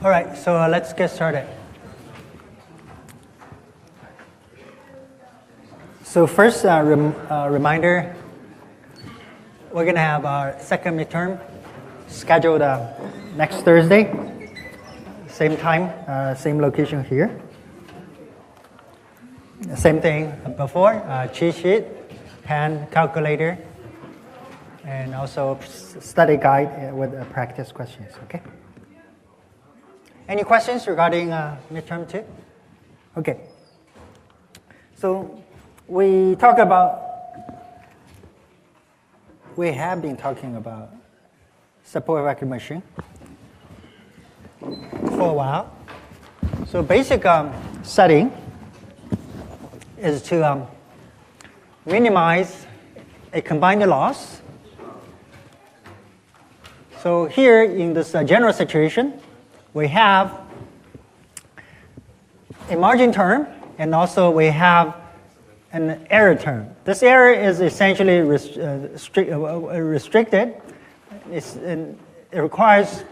All right, so let's get started. So first, reminder, we're going to have our second midterm scheduled next Thursday, same time, same location here. Same thing before, cheat sheet, pen, calculator, and also study guide with practice questions, okay? Any questions regarding midterm 2? Okay. So we have been talking about support vector machine for a while. So basic setting is to minimize a combined loss. So here in this general situation, we have a margin term, and also we have an error term. This error is essentially restricted. It requires,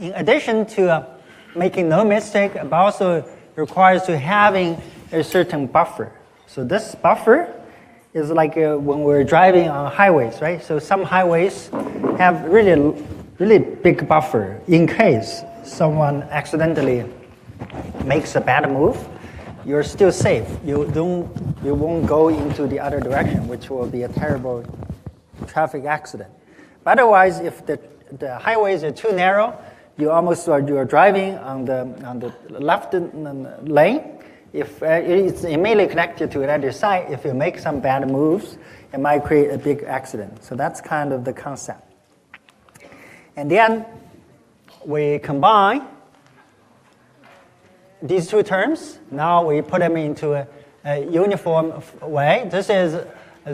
in addition to making no mistake, but also requires to having a certain buffer. So this buffer is like when we're driving on highways, right? So some highways have really big buffer in case someone accidentally makes a bad move. You're still safe. You won't go into the other direction, which will be a terrible traffic accident. But otherwise, if the highways are too narrow, you're driving on the left lane. If it's immediately connected to another side, if you make some bad moves, it might create a big accident. So that's kind of the concept. And then we combine these two terms. Now we put them into a uniform way. This is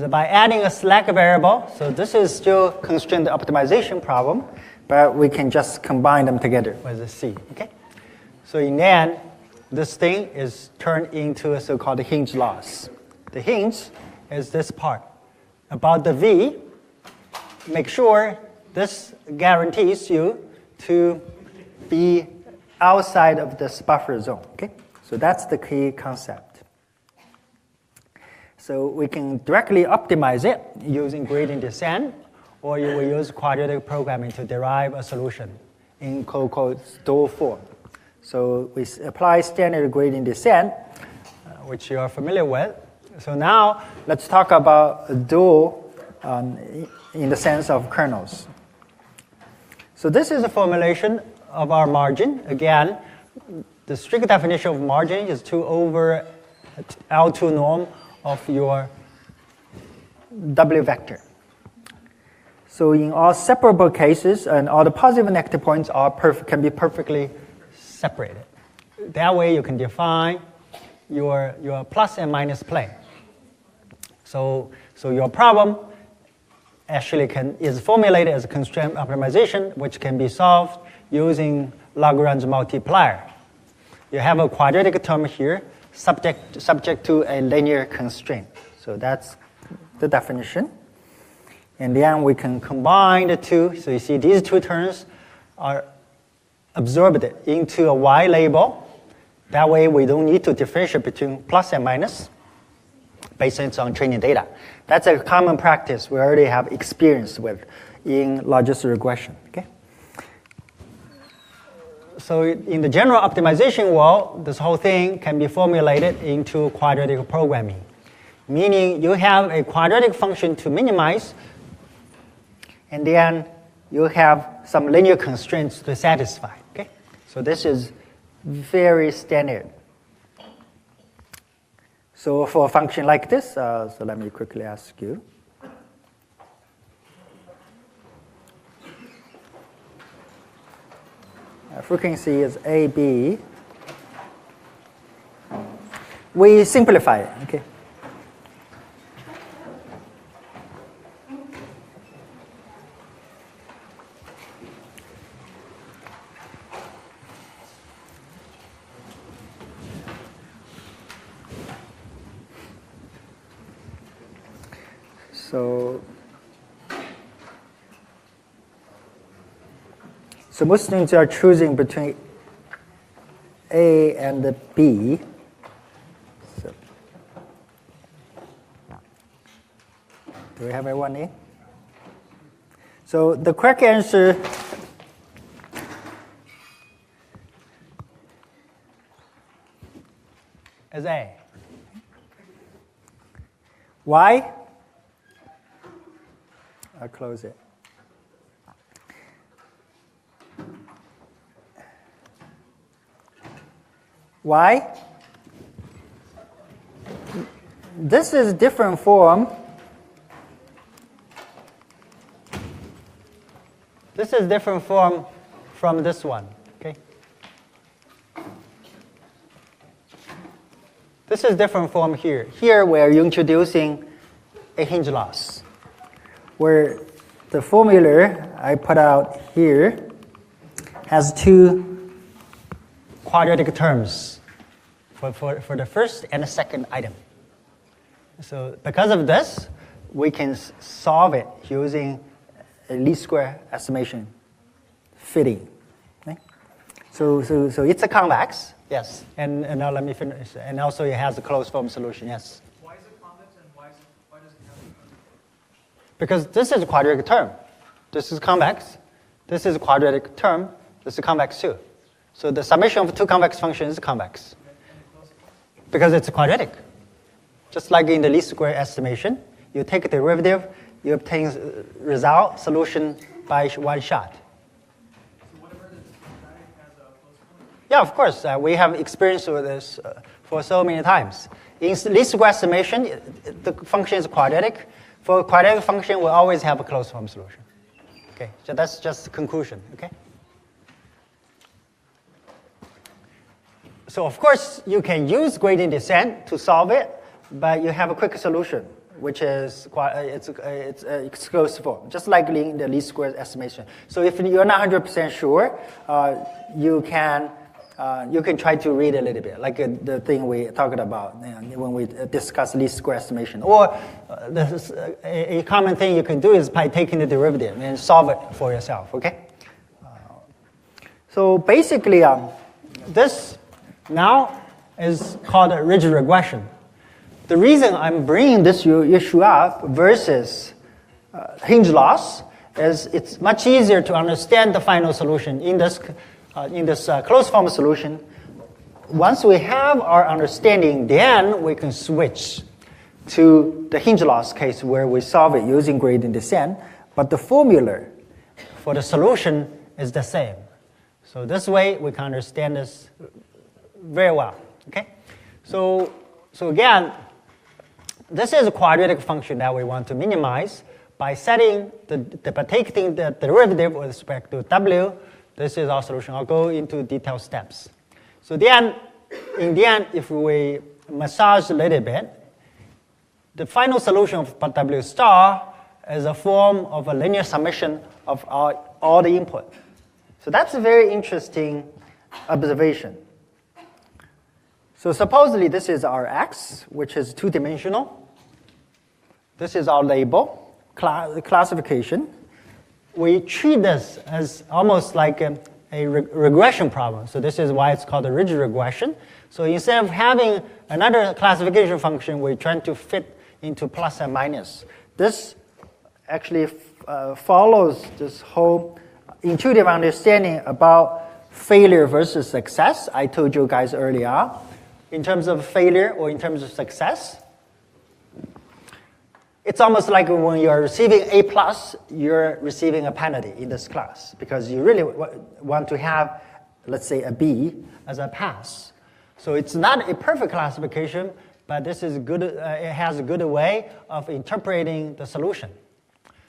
by adding a slack variable. So this is still constraint optimization problem, but we can just combine them together with a C. Okay. So in the end, this thing is turned into a so-called hinge loss. The hinge is this part. About the V, make sure this guarantees you to be outside of this buffer zone. Okay? So that's the key concept. So we can directly optimize it using gradient descent, or you will use quadratic programming to derive a solution in called dual form. So we apply standard gradient descent, which you are familiar with. So now let's talk about dual in the sense of kernels. So this is a formulation of our margin. Again, the strict definition of margin is 2 over L2 norm of your W vector. So in all separable cases, and all the positive and negative points can be perfectly separated. That way you can define your plus and minus plane. So your problem actually is formulated as a constraint optimization, which can be solved using Lagrange multiplier. You have a quadratic term here, subject to a linear constraint. So that's the definition. And then we can combine the two. So you see these two terms are absorbed into a Y label. That way we don't need to differentiate between plus and minus based on training data. That's a common practice we already have experience with in logistic regression. Okay? So in the general optimization world, this whole thing can be formulated into quadratic programming, meaning you have a quadratic function to minimize, and then you have some linear constraints to satisfy. Okay? So this is very standard. So for a function like this, so let me quickly ask you. Frequency is AB. We simplify it, okay? So most students are choosing between A and the B. So, do we have everyone in? So the correct answer is A. Why? I'll close it. Why? This is different form. This is different form from this one. Okay. This is different form here. Here we're introducing a hinge loss, where the formula I put out here has two quadratic terms for the first and the second item. So because of this, we can solve it using a least square estimation fitting. Okay? So it's a convex, yes. And now let me finish. And also it has a closed form solution, yes. Why is it convex and why does it have? Because this is a quadratic term. This is convex. This is a quadratic term. This is convex too. So the summation of two convex functions is convex. Because it's quadratic. Just like in the least square estimation, you take a derivative, you obtain result solution by one shot. So whatever is quadratic has a closed form? Yeah, of course. We have experience with this for so many times. In least square estimation, the function is quadratic. For a quadratic function, we always have a closed form solution. Okay, so that's just the conclusion. Okay. So of course, you can use gradient descent to solve it, but you have a quick solution, which is it's closed form, just like in the least square estimation. So if you're not 100% sure, you can try to read a little bit, like the thing we talked about when we discuss least square estimation. Or a common thing you can do is by taking the derivative and solve it for yourself. Okay. So basically, this now is called a ridge regression. The reason I'm bringing this issue up versus hinge loss is it's much easier to understand the final solution in this closed form solution. Once we have our understanding, then we can switch to the hinge loss case where we solve it using gradient descent, but the formula for the solution is the same. So this way we can understand this very well. Okay, so again, this is a quadratic function that we want to minimize by setting by taking the derivative with respect to w. This is our solution. I'll go into detailed steps. So then, in the end, if we massage a little bit, the final solution of w star is a form of a linear summation of all the input. So that's a very interesting observation. So supposedly this is our x, which is two-dimensional. This is our label, classification. We treat this as almost like a regression problem. So this is why it's called a ridge regression. So instead of having another classification function, we're trying to fit into plus and minus. This actually follows this whole intuitive understanding about failure versus success I told you guys earlier. In terms of failure or in terms of success, it's almost like when you're receiving A+, you're receiving a penalty in this class because you really want to have, let's say, a B as a pass. So it's not a perfect classification, but this is good. It has a good way of interpreting the solution.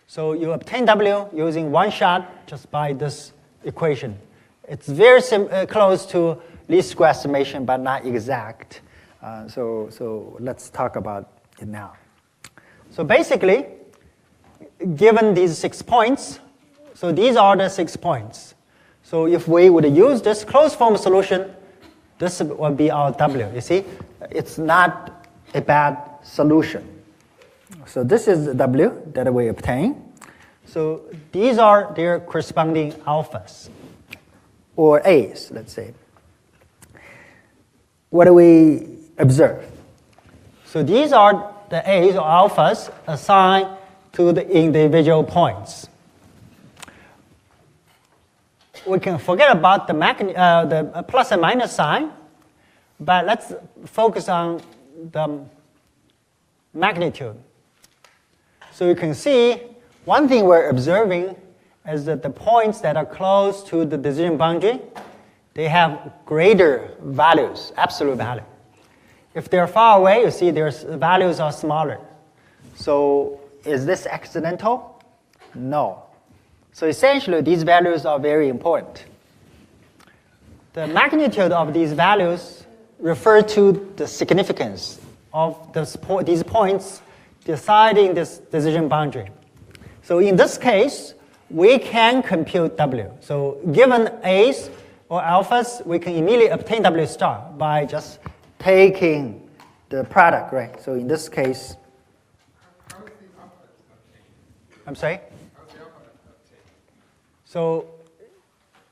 So you obtain W using one shot just by this equation. It's very close to least square estimation, but not exact. So let's talk about it now. So basically, given these 6 points, so these are the 6 points. So if we would use this closed form solution, this would be our W. You see, it's not a bad solution. So this is the W that we obtain. So these are their corresponding alphas, or A's, let's say. what do we observe? So these are the A's or alphas assigned to the individual points. We can forget about the plus and minus sign, but let's focus on the magnitude. So you can see one thing we're observing is that the points that are close to the decision boundary, they have greater values, absolute value. If they're far away, you see their values are smaller. So is this accidental? No. So essentially, these values are very important. The magnitude of these values refer to the significance of these points deciding this decision boundary. So in this case, we can compute W. So given A's or alphas, we can immediately obtain W star by just taking the product, right? So in this case, How is the alpha obtained? I'm sorry? How is the alpha obtained?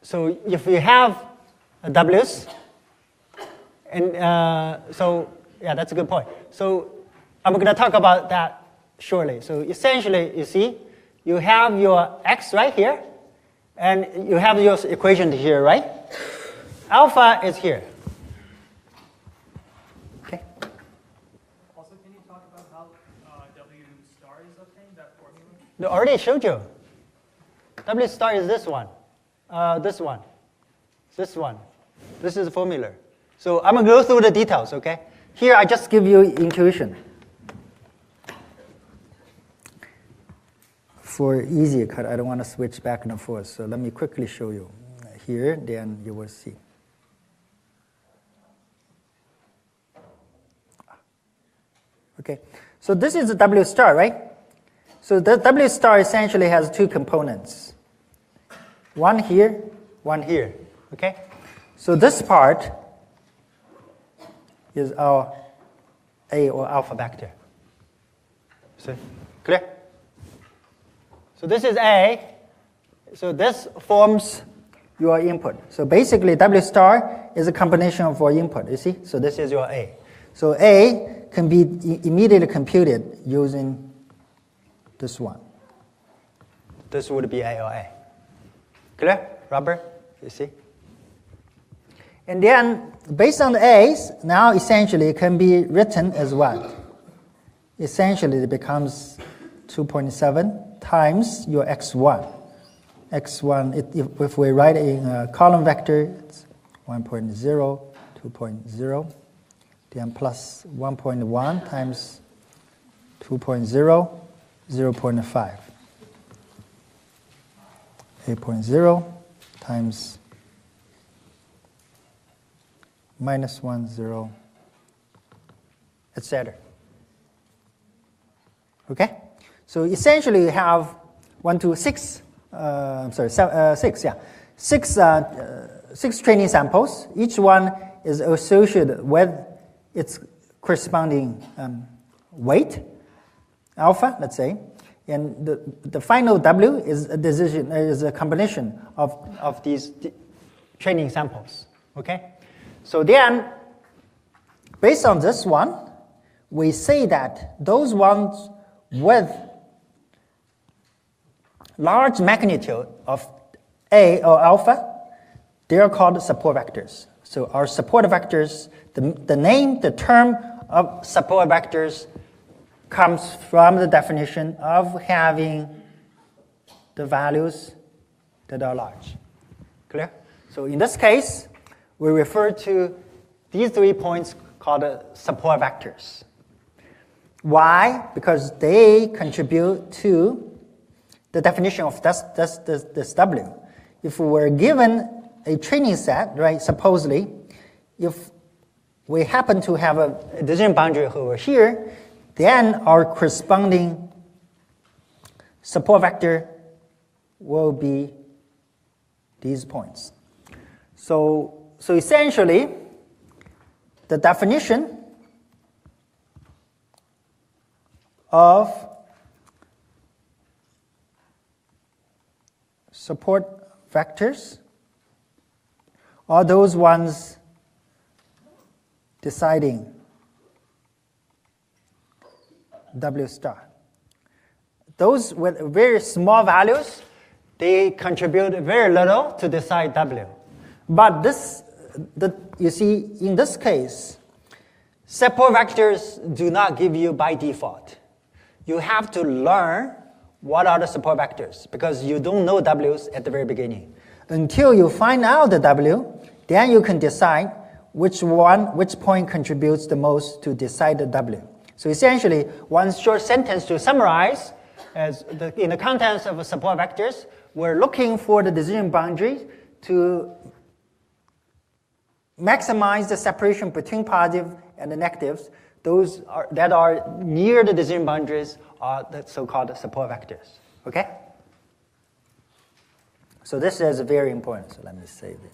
So if we have W's, and yeah, that's a good point. So I'm going to talk about that shortly. So essentially, you see, you have your x right here, and you have your equation here, right? Alpha is here. Okay. Also, can you talk about how W star is obtained, that formula? No, I already showed you. W star is this one, this one, this one. This is the formula. So I'm going to go through the details, okay? Here, I just give you intuition. For easier cut, I don't want to switch back and forth, so let me quickly show you here, then you will see. Okay, so this is the W star, right? So the W star essentially has two components. One here, okay? So this part is our A or alpha vector. See, clear? So this is A. So this forms your input. So basically, W star is a combination of our input, you see? So this is your A. So A can be immediately computed using this one. This would be A or A. Clear, Robert? You see? And then, based on the A's, now essentially it can be written as what? Essentially, it becomes 2.7 times your x1. x1, if we write it in a column vector, it's 1.0, 2.0, then plus 1.1 times 2.0, 0.5. 8.0 times minus 1, 0, etc. Okay? So essentially you have 6 training samples. Each one is associated with its corresponding weight, alpha, let's say. And the final W is a combination of these training samples. Okay? So then, based on this one, we say that those ones with large magnitude of A or alpha, they are called support vectors. So our support vectors, the term of support vectors comes from the definition of having the values that are large. Clear? So in this case, we refer to these 3 points called support vectors. Why? Because they contribute to the definition of this W. If we were given a training set, right, supposedly, if we happen to have a decision boundary over here, then our corresponding support vector will be these points. So essentially, the definition of support vectors are those ones deciding W star. Those with very small values, they contribute very little to decide W. But you see, in this case, support vectors do not give you by default. You have to learn what are the support vectors because you don't know W's at the very beginning. Until you find out the W, then you can decide which point contributes the most to decide the W. So essentially, one short sentence to summarize, in the context of support vectors, we're looking for the decision boundary to maximize the separation between positive and the negatives. Those that are near the decision boundaries are the so-called support vectors. Okay? So this is very important. So let me save it.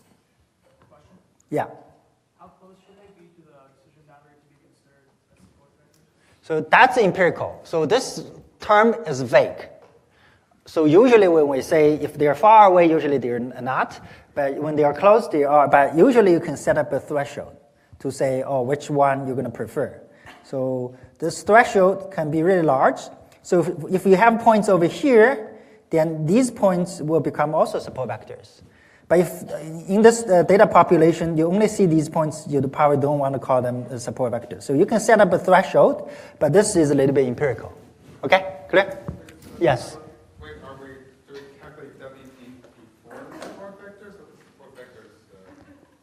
Question? Yeah. How close should they be to the decision boundary to be considered as support vectors? So that's empirical. So this term is vague. So usually when we say if they're far away, usually they're not. But when they are close, they are. But usually you can set up a threshold to say, oh, which one you're going to prefer. So this threshold can be really large. So if you have points over here, then these points will become also support vectors. But if in this data population, you only see these points, you probably don't want to call them a support vectors. So you can set up a threshold, but this is a little bit empirical. Okay, clear? Yes. Wait, do we calculate WP before the support vectors or the support vectors?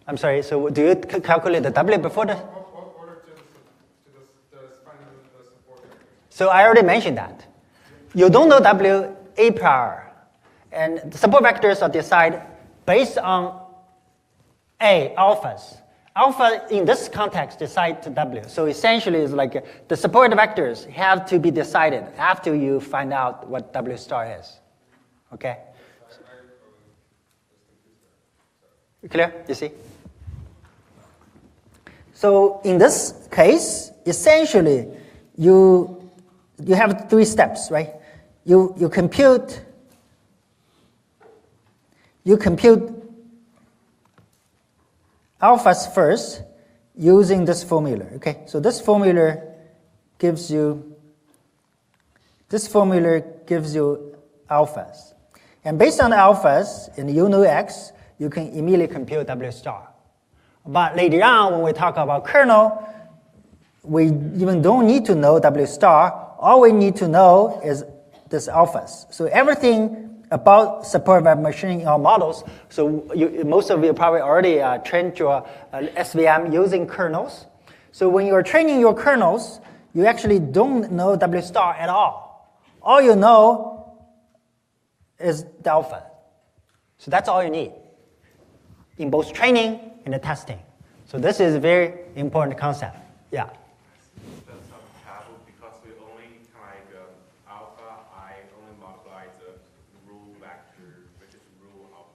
I'm sorry, so do you calculate the W before the? What order to find the support vectors? So I already mentioned that. You don't know W a priori. And the support vectors are decided based on A, alphas. Alpha in this context decide to W. So essentially it's like the support vectors have to be decided after you find out what W star is. Okay? Clear? You see? So in this case, essentially you have 3 steps, right? You compute alphas first using this formula. Okay, so this formula gives you alphas, and based on the alphas and you know X, you can immediately compute W star. But later on, when we talk about kernel, we even don't need to know W star. All we need to know is this alphas. So everything about support web machining in our models, so most of you probably already trained your SVM using kernels. So when you're training your kernels, you actually don't know W star at all. All you know is the alpha. So that's all you need in both training and the testing. So this is a very important concept. Yeah. That's not helpful because we only alpha I only multiply the rule vector, which is rule of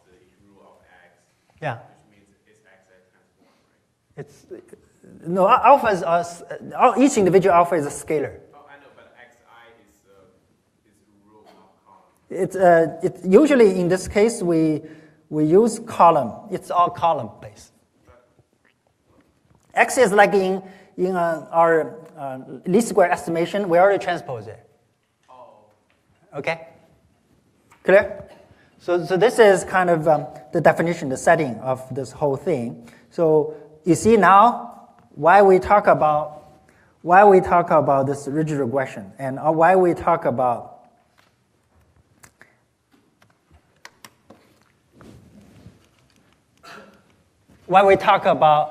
X. Yeah. Which means it's X transform, right? No, alphas are each individual alpha is a scalar. Oh, I know, but Xi is rule, not column. It's usually in this case we use column. It's all column based. X is like in our least square estimation, we already transpose it. Oh. Okay? Clear? So this is kind of the definition, the setting of this whole thing. So you see now why we talk about this rigid regression and why we talk about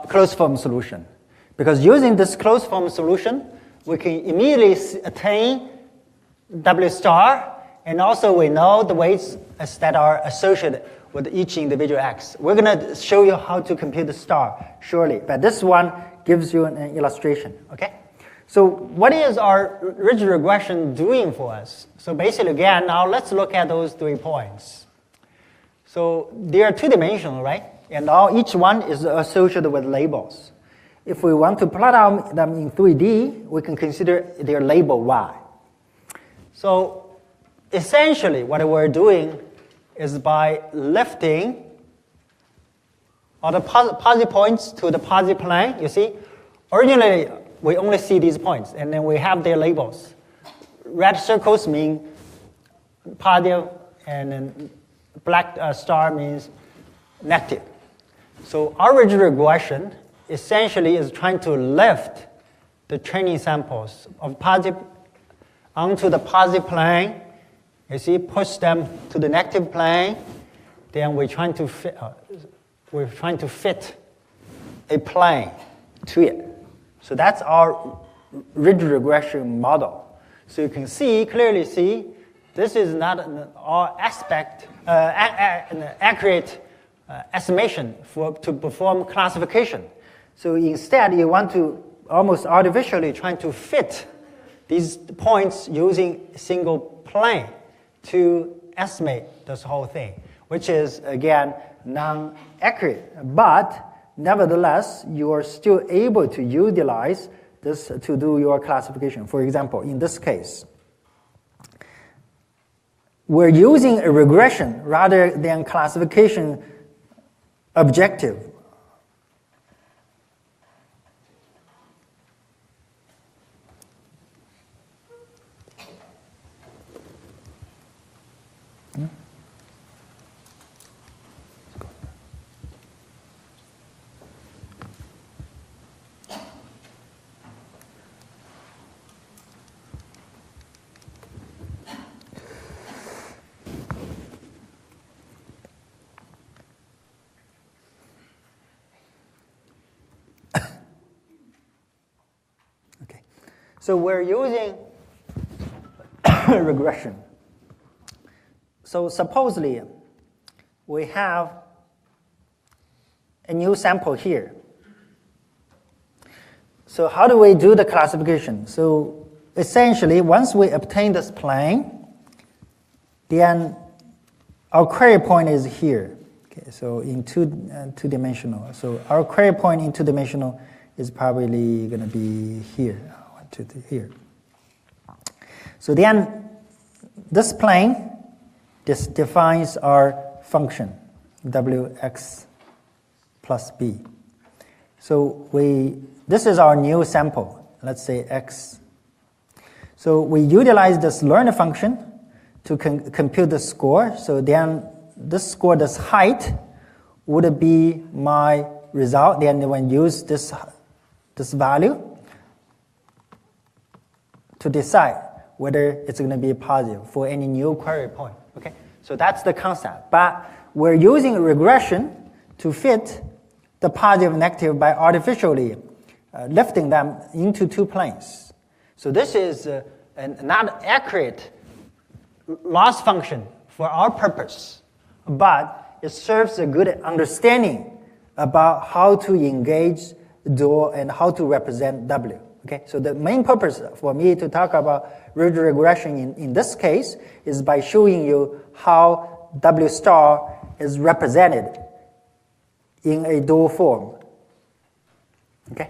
closed form solution. Because using this closed form solution, we can immediately attain W star, and also we know the weights that are associated with each individual X. We're going to show you how to compute the star shortly, but this one gives you an illustration, okay? So what is our rigid regression doing for us? So basically, again, now let's look at those 3 points. So they are 2-dimensional, right? And now each one is associated with labels. If we want to plot out them in 3D, we can consider their label Y. So essentially what we're doing is by lifting all the positive points to the positive plane, you see, originally, we only see these points, and then we have their labels. Red circles mean positive, and then black star means negative. So our ridge regression essentially is trying to lift the training samples of positive onto the positive plane. You see, push them to the negative plane. Then we're trying to fit a plane to it. So that's our ridge regression model. So you can clearly see, this is not an accurate estimation to perform classification. So instead, you want to almost artificially trying to fit these points using a single plane to estimate this whole thing, which is, again, non-accurate. But nevertheless, you are still able to utilize this to do your classification. For example, in this case, we're using a regression rather than classification objective. So we're using regression. So supposedly, we have a new sample here. So how do we do the classification? So essentially, once we obtain this plane, then our query point is here. Okay, so in two-dimensional. So our query point in two-dimensional is probably going to be here. To here. So then this plane defines our function wx plus b. So this is our new sample, let's say x. So we utilize this learner function to compute the score. So then this score, this height, would be my result. Then when use this value to decide whether it's going to be positive for any new query point. Okay, so that's the concept. But we're using regression to fit the positive and negative by artificially lifting them into two planes. So this is a not accurate loss function for our purpose, but it serves a good understanding about how to engage DOR and how to represent W. Okay, so the main purpose for me to talk about ridge regression in this case is by showing you how W star is represented in a DOR form. Okay,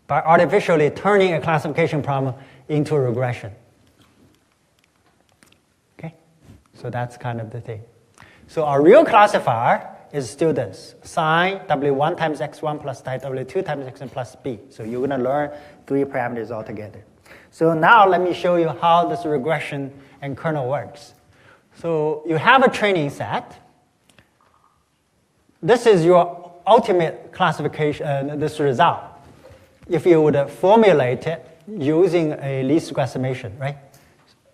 by artificially turning a classification problem into a regression. Okay, so that's kind of the thing. So our real classifier is still this, sine W1 times X1 plus W2 times Xn plus B. So you're going to learn three parameters altogether. So now let me show you how this regression and kernel works. So you have a training set. This is your ultimate classification, this result, if you would formulate it using a least square summation, right?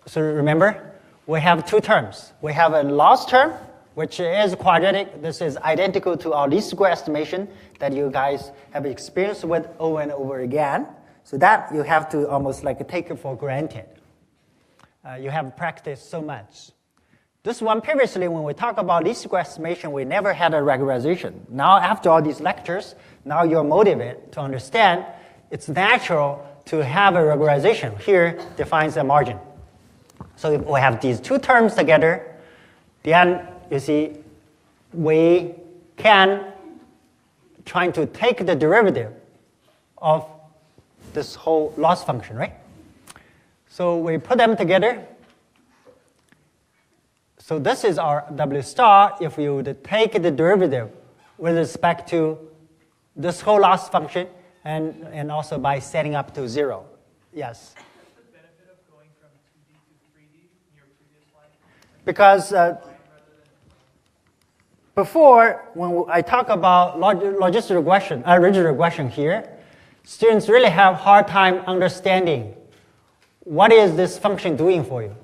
So remember, we have two terms. We have a loss term, which is quadratic. This is identical to our least square estimation that you guys have experienced with over and over again. So that you have to almost like take it for granted. You have practiced so much. This one previously, when we talk about least square estimation, we never had a regularization. Now, after all these lectures, now you're motivated to understand it's natural to have a regularization. Here defines a margin. So if we have these two terms together, then you see, we can try to take the derivative of this whole loss function, right? So we put them together. So this is our W star. If you would take the derivative with respect to this whole loss function and also by setting up to 0. Yes? What's the benefit of going from 2D to 3D in your previous slide? Because before, when I talk about logistic regression, rigid regression here, students really have hard time understanding what is this function doing for you.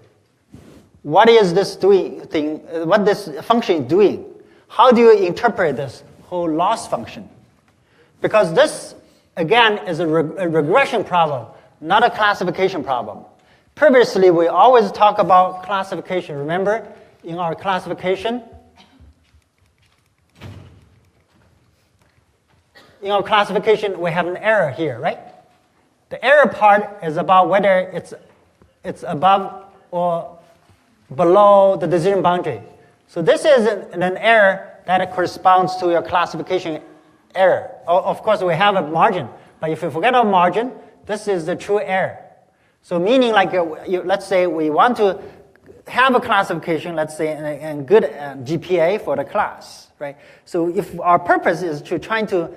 What is this what this function is doing? How do you interpret this whole loss function? Because this, again, is a regression problem, not a classification problem. Previously, we always talk about classification. Remember, in our classification, we have an error here, right? The error part is about whether it's above or below the decision boundary. So this is an error that corresponds to your classification error. Of course, we have a margin, but if you forget our margin, this is the true error. So meaning like, let's say we want to have a classification, let's say, and good GPA for the class, right? So if our purpose is to trying to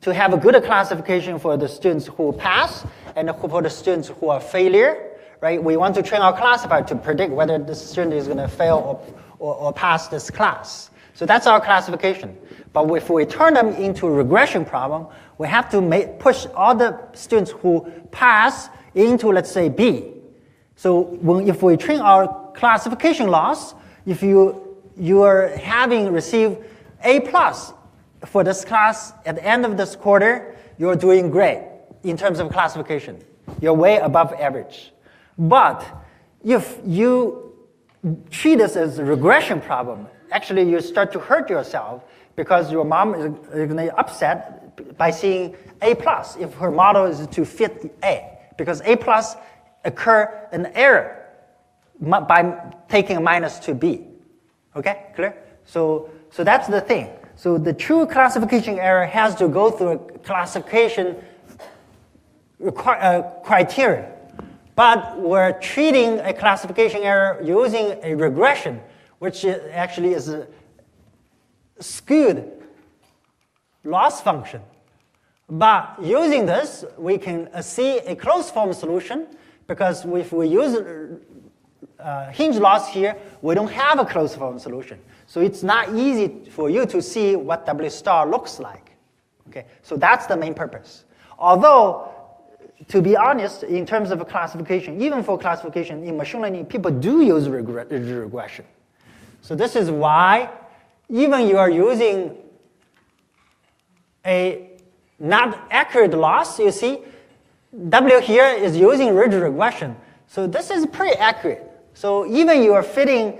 have a good classification for the students who pass and for the students who are failure, right? We want to train our classifier to predict whether the student is going to fail or pass this class. So that's our classification. But if we turn them into a regression problem, we have to push all the students who pass into, let's say, B. So if we train our classification loss, if you are having received A+ for this class at the end of this quarter, you're doing great in terms of classification. You're way above average. But if you treat this as a regression problem, actually you start to hurt yourself because your mom is going to be upset by seeing A+ if her model is to fit A. Because A+ occur an error by taking a minus to B. Okay, clear? So that's the thing. So the true classification error has to go through a classification criteria. But we're treating a classification error using a regression, which actually is a skewed loss function. But using this, we can see a closed form solution, because if we use hinge loss here, we don't have a closed form solution. So it's not easy for you to see what W star looks like. Okay, so that's the main purpose. Although, to be honest, in terms of classification, even for classification in machine learning, people do use regression. So this is why even you are using a not accurate loss, you see, W here is using rigid regression. So this is pretty accurate. So even you are fitting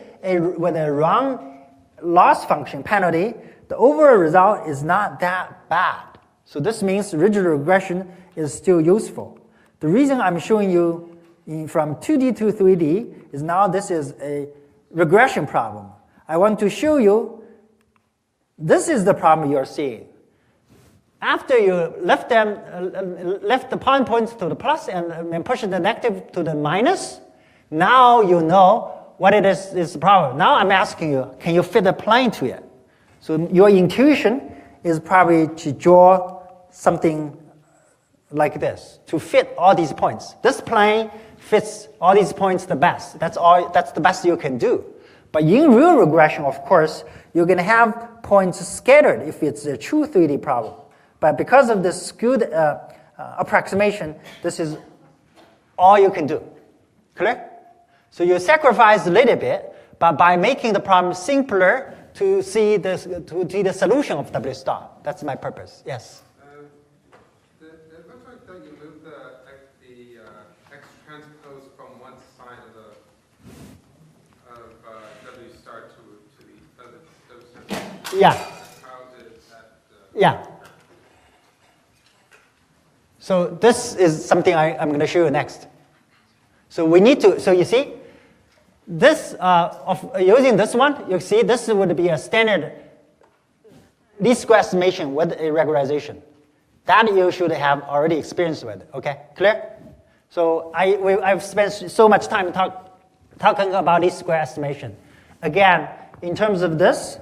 with a wrong loss function penalty, the overall result is not that bad. So this means rigid regression is still useful. The reason I'm showing you from 2D to 3D is now this is a regression problem. I want to show you this is the problem you're seeing. After you left the points to the plus and push the negative to the minus, now you know what it is the problem. Now I'm asking you, can you fit a plane to it? So your intuition is probably to draw something like this, to fit all these points. This plane fits all these points the best. That's the best you can do. But in real regression, of course, you're going to have points scattered if it's a true 3D problem. But because of this skewed approximation, this is all you can do. Clear? So you sacrifice a little bit, but by making the problem simpler to see the solution of W star. That's my purpose. Yes? It looks like that you moved the X transpose from one side of W star to the other W star. Yeah. How did that? Yeah. So this is something I'm going to show you next. So we need to, so you see, this, using this one, you see this would be a standard least square estimation with a regularization. That you should have already experienced with, okay? Clear? So I've spent so much time talking about least square estimation. Again, in terms of this,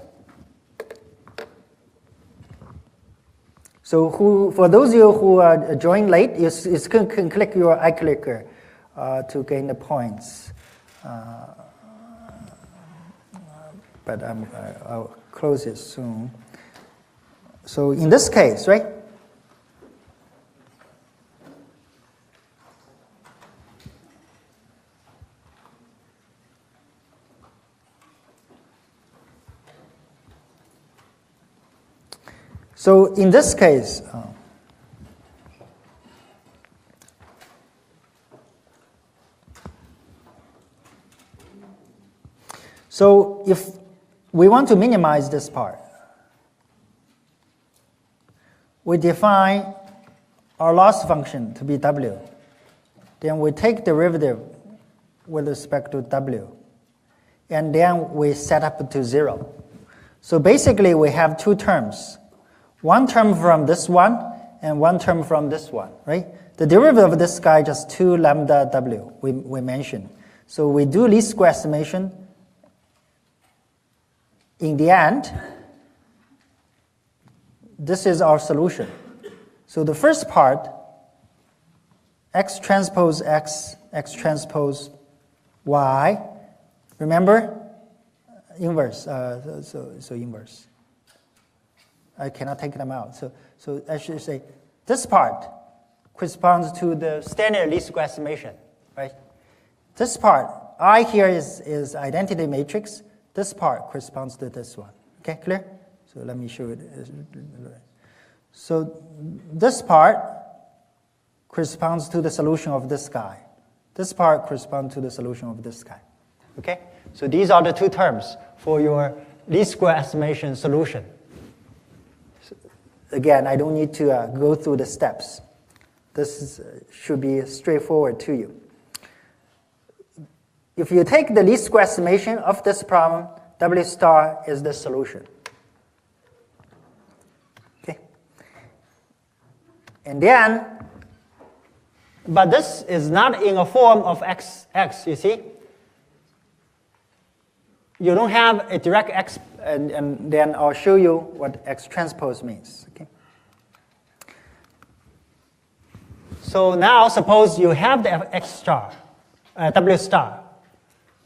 So for those of you who are joining late, you can click your iClicker to gain the points. But I'll close it soon. So in this case, right? So in this case, so if we want to minimize this part, we define our loss function to be w. Then we take derivative with respect to w. And then we set up to 0. So basically we have two terms. One term from this one and one term from this one, right? The derivative of this guy just 2 lambda w we mentioned. So we do least square estimation. In the end, this is our solution. So the first part, x transpose x, x transpose y, remember? Inverse, so inverse. I cannot take them out. So I should say this part corresponds to the standard least square estimation, right? This part, I here is identity matrix. This part corresponds to this one. Okay, clear? So let me show it. So this part corresponds to the solution of this guy. This part corresponds to the solution of this guy. Okay? So these are the two terms for your least square estimation solution. Again, I don't need to go through the steps. This should be straightforward to you. If you take the least square estimation of this problem, W star is the solution. Okay? And then, but this is not in a form of x, you see? You don't have a direct x, and then I'll show you what x transpose means. Okay? So now suppose you have the x star, W star.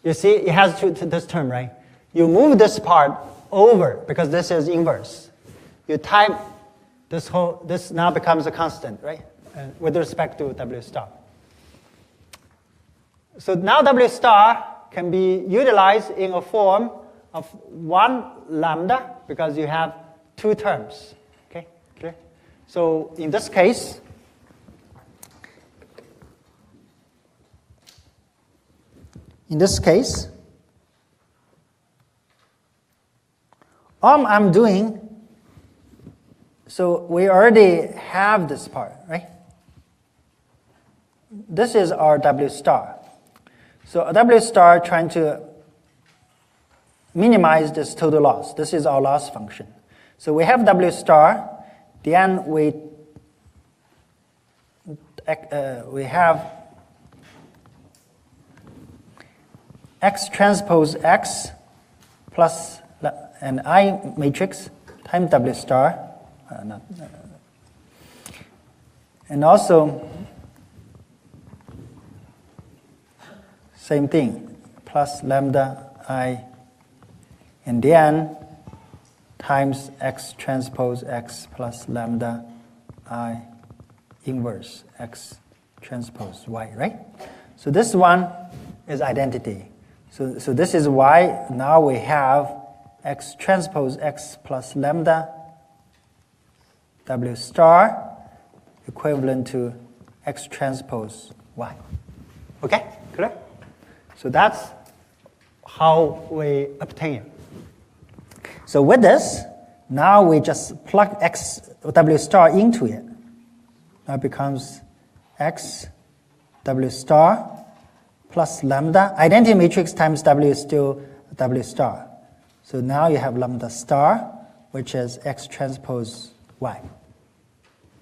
You see it has this term, right? You move this part over because this is inverse. You type this now becomes a constant, right? With respect to W star. So now W star can be utilized in a form of 1 lambda because you have two terms. Okay, clear? So in this case, all I'm doing, so we already have this part, right? This is our W star. So a W star trying to minimize this total loss. This is our loss function. So we have W star, then we have x transpose x plus an I matrix times W star. And also, same thing, plus lambda I, and then times x transpose x plus lambda I inverse x transpose y, right? So this one is identity. So this is why now we have x transpose x plus lambda W star equivalent to x transpose y. Okay, clear? So that's how we obtain it. So with this, now we just plug x W star into it. Now it becomes x W star plus lambda. Identity matrix times W is still W star. So now you have lambda star, which is x transpose y.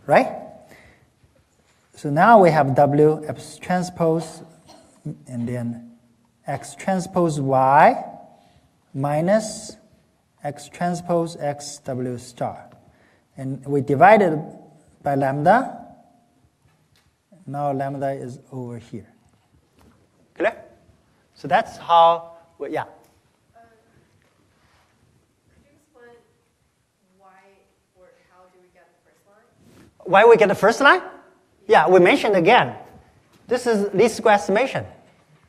Right? So now we have W x transpose, and then x transpose y minus x transpose x W star. And we divide it by lambda. Now lambda is over here. Clear? So that's how, yeah. Could you explain why or how do we get the first line? Why we get the first line? Yeah, we mentioned again. This is least square estimation.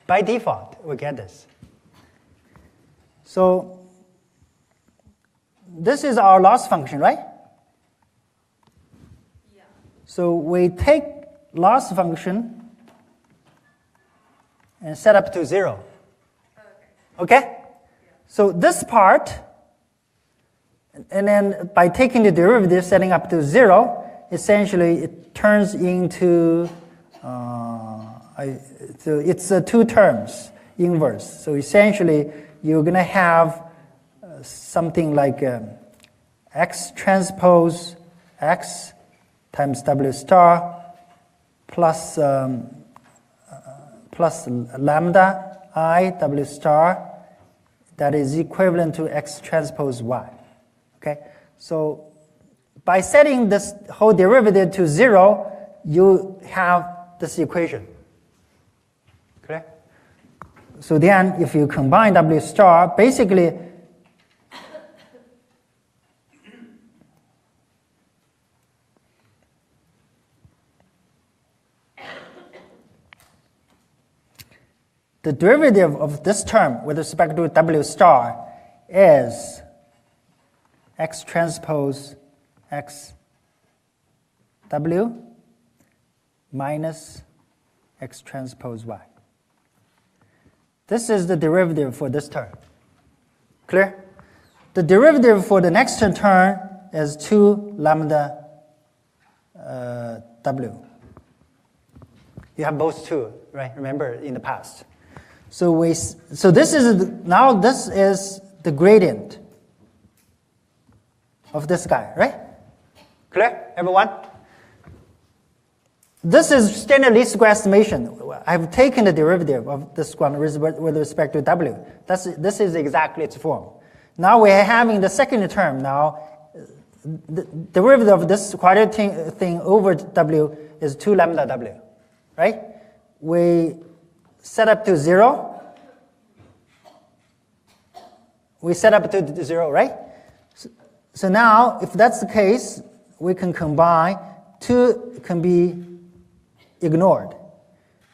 By default, we get this. So this is our loss function, right? Yeah. So we take loss function and set up to 0. Okay? So this part, and then by taking the derivative, setting up to 0, essentially it turns into, so it's 2 terms, inverse. So essentially you're going to have something like x transpose x times w star plus lambda I w star that is equivalent to x transpose y. Okay? So by setting this whole derivative to 0, you have this equation. Clear? So then if you combine w star, basically the derivative of this term with respect to w star is x transpose x w minus x transpose y. This is the derivative for this term. Clear? The derivative for the next term is 2 lambda w. You have both 2, right? Remember in the past. So this is now this is the gradient of this guy, right? Clear, everyone? This is standard least square estimation. I've taken the derivative of this one with respect to w. This is exactly its form. Now we're having the second term. Now the derivative of this quadratic thing over w is 2 lambda w, right? We set up to 0. We set up to 0, right? So now, if that's the case, we can combine. 2 can be ignored.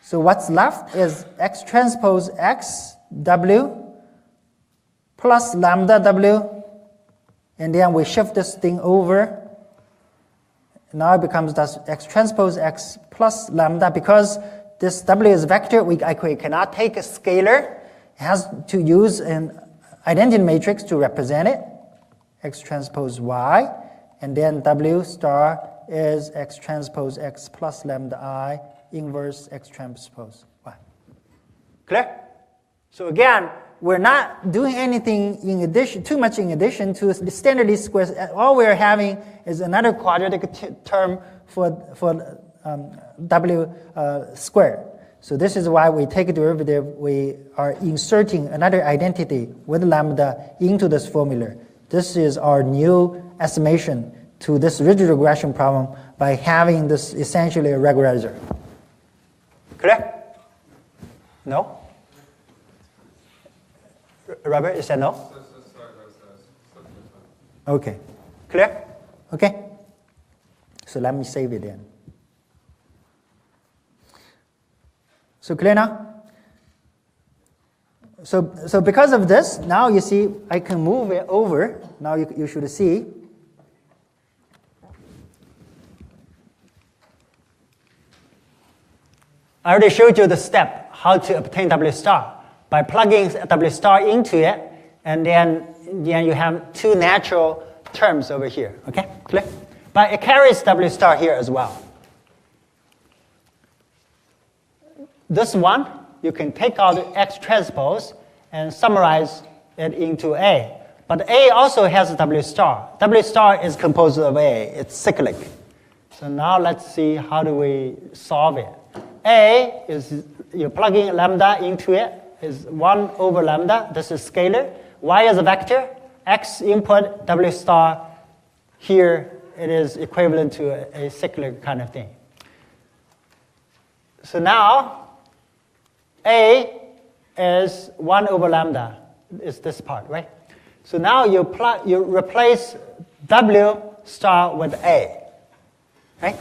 So what's left is x transpose x w plus lambda w, and then we shift this thing over. Now it becomes thus x transpose x plus lambda. Because this w is vector, we cannot take a scalar. It has to use an identity matrix to represent it, x transpose y, and then w star is x transpose x plus lambda I inverse x transpose y. Clear? So again, we're not doing anything in addition, too much in addition to the standard least squares. All we're having is another quadratic term for w squared. So this is why we take a derivative. We are inserting another identity with lambda into this formula. This is our new estimation to this rigid regression problem by having this essentially a regularizer. Clear? No? Robert, you said no? Okay. Clear? Okay. So let me save it then. So clear now? So because of this, now you see I can move it over. Now you should see. I already showed you the step how to obtain W star by plugging W star into it, and then you have 2 natural terms over here. Okay, clear? But it carries W star here as well. This one, you can take out X transpose and summarize it into A. But A also has W star. W star is composed of A. It's cyclic. So now let's see how do we solve it. A is, you're plugging lambda into it, is 1 over lambda. This is scalar. Y is a vector. X input, W star here it is equivalent to a cyclic kind of thing. So now, A is 1 over lambda, is this part, right? So now you replace W star with A, right?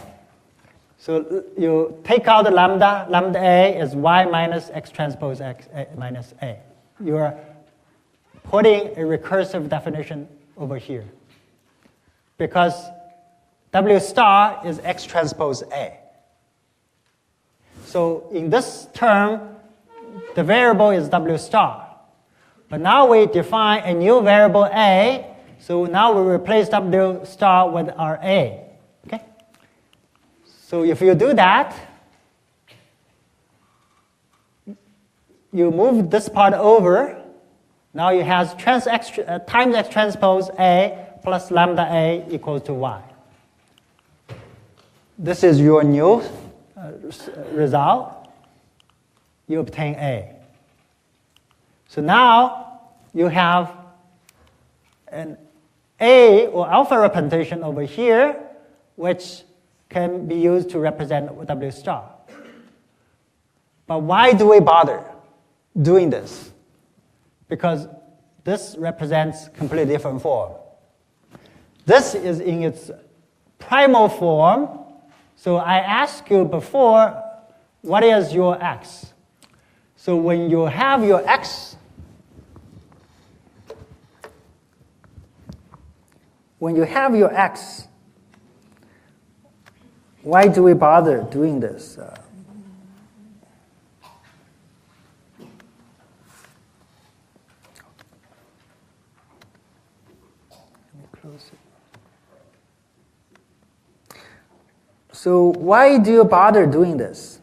So you take out the lambda. Lambda A is Y minus X transpose X minus A. You are putting a recursive definition over here because W star is X transpose A. So in this term, the variable is W star. But now we define a new variable A, so now we replace W star with our A. Okay? So if you do that, you move this part over. Now you have times X transpose A plus lambda A equals to Y. This is your new result. You obtain A. So now you have an A or alpha representation over here, which can be used to represent W star. But why do we bother doing this? Because this represents completely different form. This is in its primal form. So I asked you before, what is your X? So when you have your X, why do we bother doing this? Let me close it. So why do you bother doing this?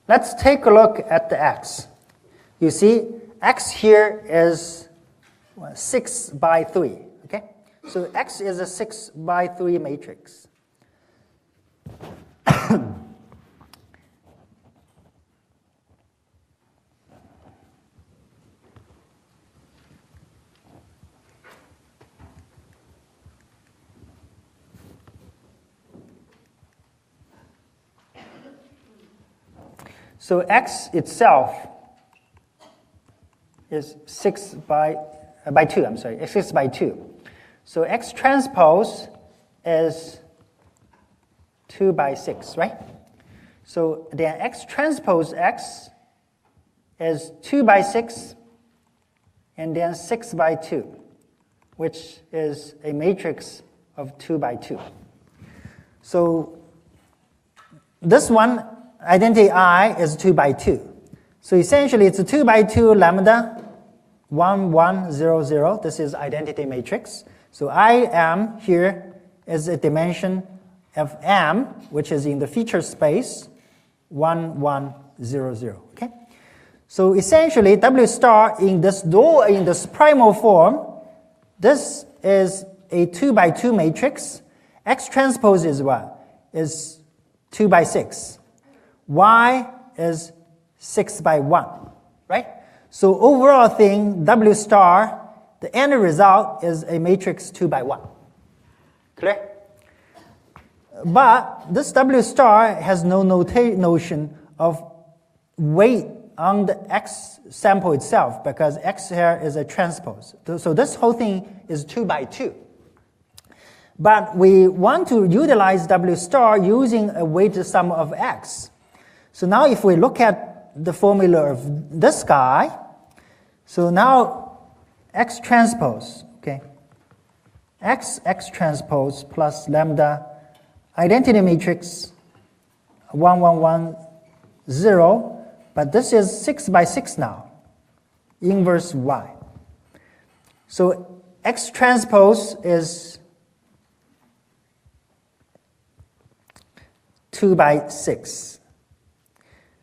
Let's take a look at the X. You see, X here is 6 by 3, okay? So X is a 6 by 3 matrix. So X itself is 6 by 2, I'm sorry, 6 by 2. So X transpose is 2 by 6, right? So then X transpose X is 2 by 6 and then 6 by 2, which is a matrix of 2 by 2. So this one, identity I is 2 by 2. So essentially it's a 2 by 2 lambda 1, 1, 0, 0. This is identity matrix. So I am here is a dimension of M, which is in the feature space 1, 1, 0, 0. Okay? So essentially W star in this primal form, this is a 2 by 2 matrix. X transpose is what? Is 2 by 6. Y is 6 by 1, right? So overall thing, W star, the end result is a matrix 2 by 1. Clear? But this W star has no notion of weight on the X sample itself because X here is a transpose. So this whole thing is 2 by 2. But we want to utilize W star using a weighted sum of X. So now if we look at the formula of this guy, so now X transpose, okay, X transpose plus lambda identity matrix 1, 1, 1, 0, but this is 6 by 6 now, inverse Y. So X transpose is 2 by 6.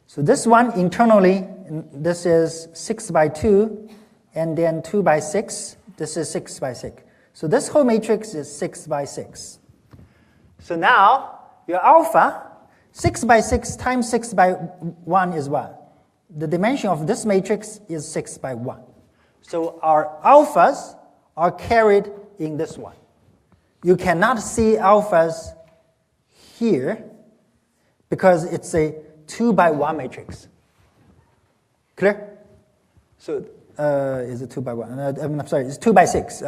So this one internally, this is 6 by 2, and then 2 by 6, this is 6 by 6. So this whole matrix is 6 by 6. So now, your alpha, 6 by 6 times 6 by 1 is what? the dimension of this matrix is 6 by 1. So our alphas are carried in this one. You cannot see alphas here because it's a 2 by 1 matrix. Clear? So is it 2 by 1? I'm sorry, it's 2 by 6, 2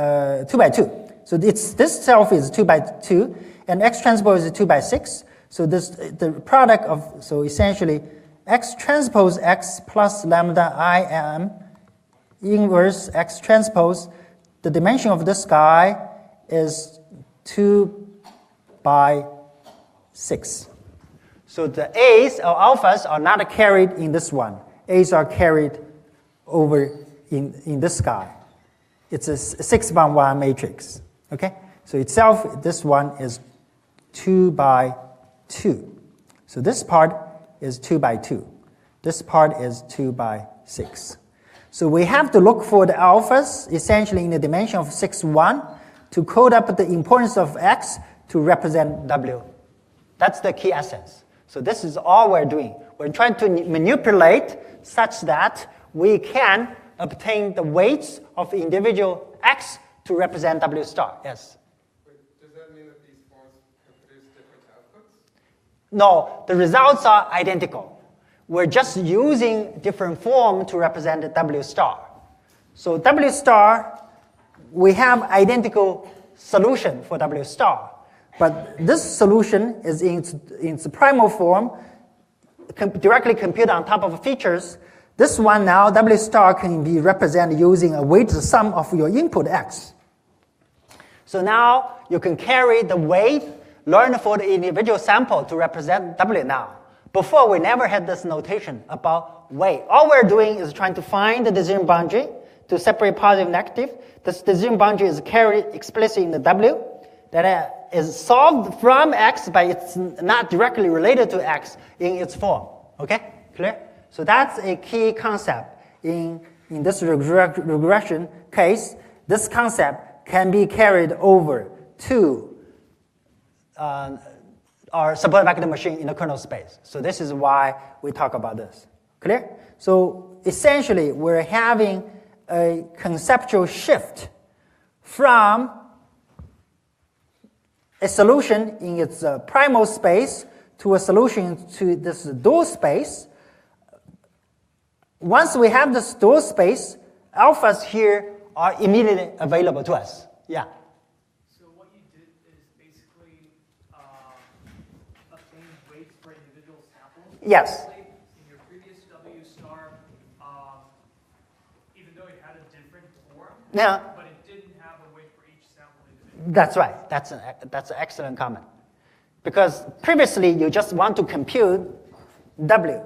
by 2. So this self is 2 by 2, and X transpose is 2 by 6. So the product of, so essentially, X transpose X plus lambda I am inverse X transpose, the dimension of this guy is 2 by 6. So the A's or alphas are not carried in this one. A's are carried over in this guy. It's a 6 by 1 matrix. Okay? So itself, this one is 2 by 2. So this part is 2 by 2. This part is 2 by 6. So we have to look for the alphas, essentially in the dimension of 6, 1, to code up the importance of X to represent W. That's the key essence. So this is all we're doing. We're trying to manipulate such that we can obtain the weights of individual X to represent W star. Yes? Wait, does that mean that these forms can produce different outputs? No, the results are identical. We're just using different form to represent the W star. So W star, we have identical solution for W star. But this solution is in its primal form, directly computed on top of features. This one now, W star can be represented using a weighted sum of your input X. So now you can carry the weight learned for the individual sample to represent W now. Before, we never had this notation about weight. All we're doing is trying to find the decision boundary to separate positive and negative. This decision boundary is carried explicitly in the W that is solved from X, but it's not directly related to X in its form. Okay? Clear? So that's a key concept in this regression case. This concept can be carried over to our support vector machine in the kernel space. So this is why we talk about this. Clear? So essentially, we're having a conceptual shift from a solution in its primal space to a solution to this dual space. Once we have this dual space, alphas here are immediately available to us. Yeah. So what you did is basically obtain weights for individual samples. Yes. In your previous W star, even though it had a different form, Yeah. but it didn't have a weight for each sample individually. That's right. That's an excellent comment. Because previously, you just want to compute W.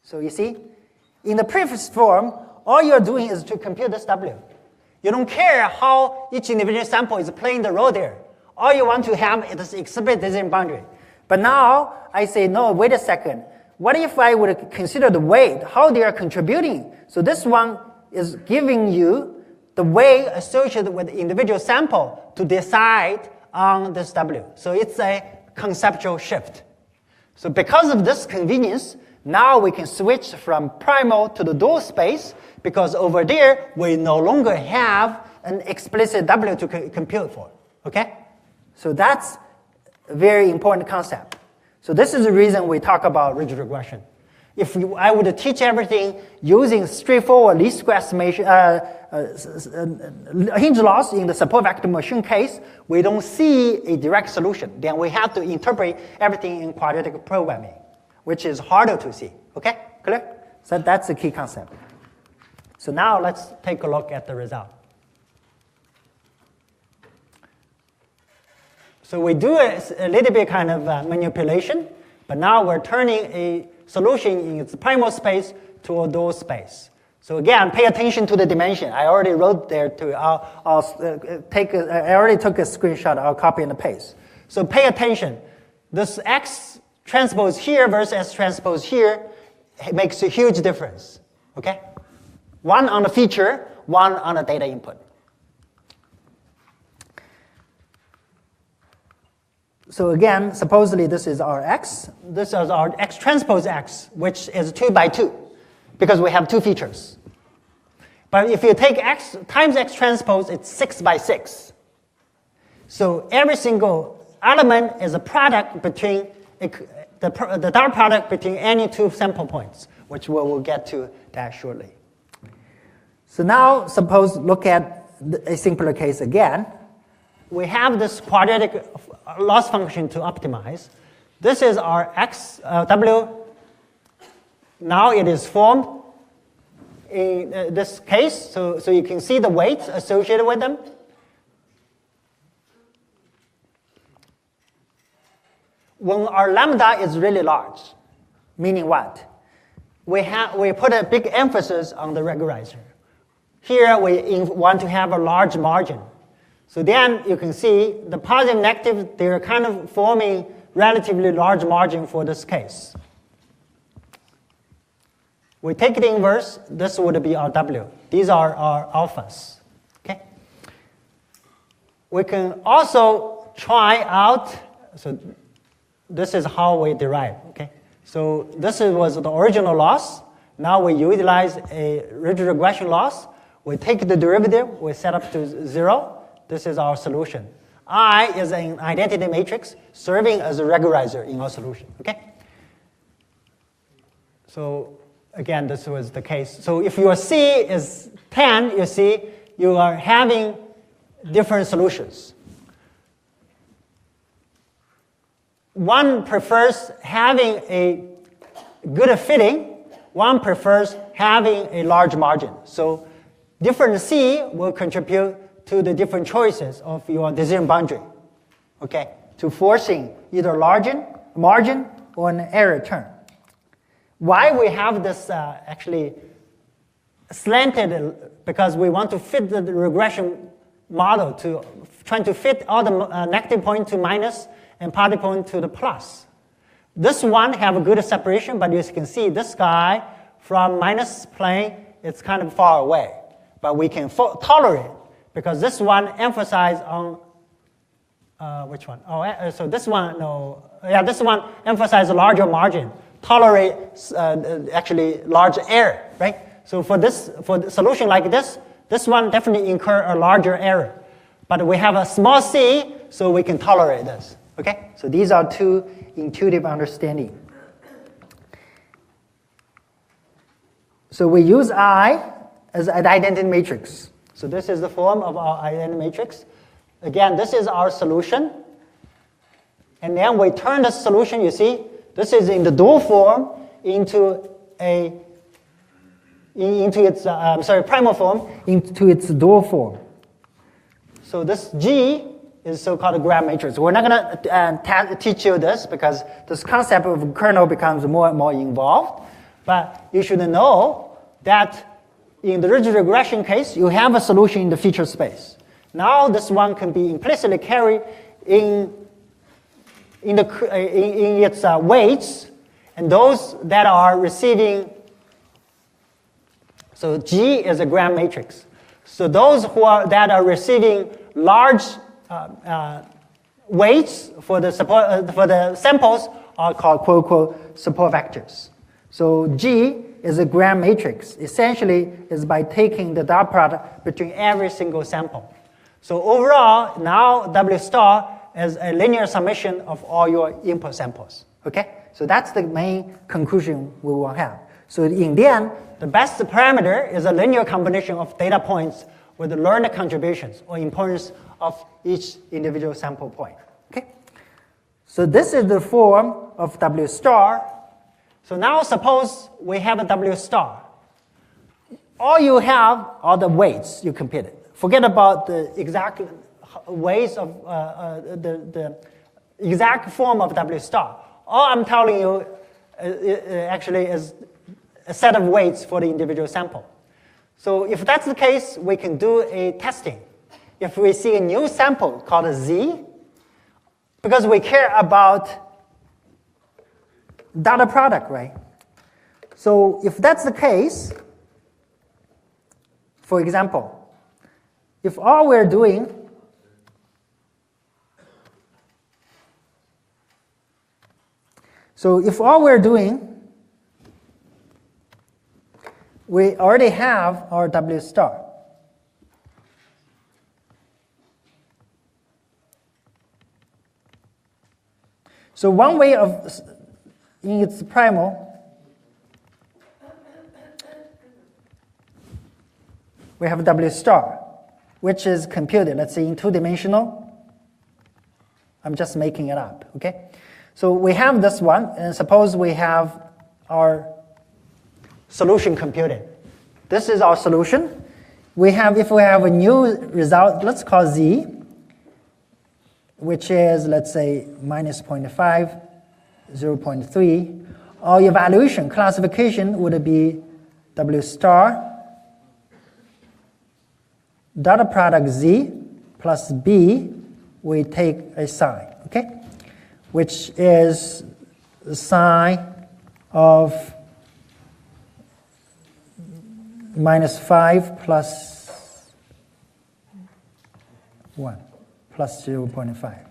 So you see, in the previous form, all you're doing is to compute this W. You don't care how each individual sample is playing the role there. All you want to have is this explicit decision boundary. But now, I say, no, wait a second. What if I would consider the weight, how they are contributing? So this one is giving you the weight associated with the individual sample to decide on this W. So it's a conceptual shift. So because of this convenience, now we can switch from primal to the dual space because over there, we no longer have an explicit W to compute for. Okay? So that's a very important concept. So this is the reason we talk about ridge regression. If I would teach everything using straightforward least square estimation, hinge loss in the support vector machine case, we don't see a direct solution. Then we have to interpret everything in quadratic programming, which is harder to see. Okay? Clear? So that's the key concept. So now let's take a look at the result. So we do a little bit kind of manipulation, but now we're turning a solution in its primal space to a dual space. So again, pay attention to the dimension. I already wrote there too. I already took a screenshot. I'll copy and paste. So pay attention. This X transpose here versus S transpose here makes a huge difference. Okay? One on the feature, one on the data input. So again, supposedly this is our X. This is our X transpose X, which is 2 by 2. because we have two features. But if you take x times x transpose, it's 6 by 6. So every single element is a product between the dot product between any two sample points, which we'll get to that shortly. So now suppose look at a simpler case again. We have this quadratic loss function to optimize. This is our x, w. Now it is formed in this case, so you can see the weights associated with them. When our lambda is really large, meaning what? We put a big emphasis on the regularizer. Here we want to have a large margin. So then you can see the positive, negative, they're kind of forming relatively large margin for this case. We take the inverse, this would be our W. These are our alphas. Okay? We can also try out, so this is how we derive. Okay? So this was the original loss. Now we utilize a rigid regression loss. We take the derivative, we set up to 0. This is our solution. I is an identity matrix serving as a regularizer in our solution. Okay? So again, this was the case. So if your C is 10, you see you are having different solutions. One prefers having a good fitting. One prefers having a large margin. So different C will contribute to the different choices of your decision boundary, okay, to forcing either margin or an error term. Why we have this actually slanted, because we want to fit the regression model to trying to fit all the negative point to minus and positive point to the plus. This one have a good separation, but as you can see, this guy from minus plane, it's kind of far away. But we can tolerate, because this one emphasizes on, which one? Oh, so this one, no. Yeah, this one emphasizes a larger margin, tolerates actually large error, right? So for the solution like this one definitely incur a larger error. But we have a small c, so we can tolerate this, okay? So these are two intuitive understanding. So we use I as an identity matrix. So this is the form of our identity matrix. Again, this is our solution. And then we turn the solution, you see, this is in the dual form into primal form into its dual form. So this G is so-called Gram matrix. We're not going to teach you this because this concept of kernel becomes more and more involved. But you should know that in the rigid regression case, you have a solution in the feature space. Now this one can be implicitly carried in its weights, and those that are receiving, so G is a Gram matrix. So those that are receiving large weights for the samples are called quote-unquote support vectors. So G is a Gram matrix. Essentially is by taking the dot product between every single sample. So overall, now W star is a linear summation of all your input samples. Okay? So that's the main conclusion we will have. So in the end, the best parameter is a linear combination of data points with the learned contributions or importance of each individual sample point. Okay? So this is the form of W star. So now suppose we have a W star. All you have are the weights you computed. Forget about the exact weights of the exact form of W star. All I'm telling you actually is a set of weights for the individual sample. So if that's the case, we can do a testing. If we see a new sample called a Z, because we care about data product, right? So if that's the case, for example, if all we're doing we already have our W star. So one way of, in its primal, we have W star, which is computed, let's say in two-dimensional. I'm just making it up, okay? So we have this one, and suppose we have our solution computed. This is our solution. If we have a new result, let's call Z, which is, let's say, minus 0.5, 0.3. Our evaluation classification would be W star dot product Z plus B, we take a sign, okay? Which is the sign of minus 5 plus 1 plus 0.5,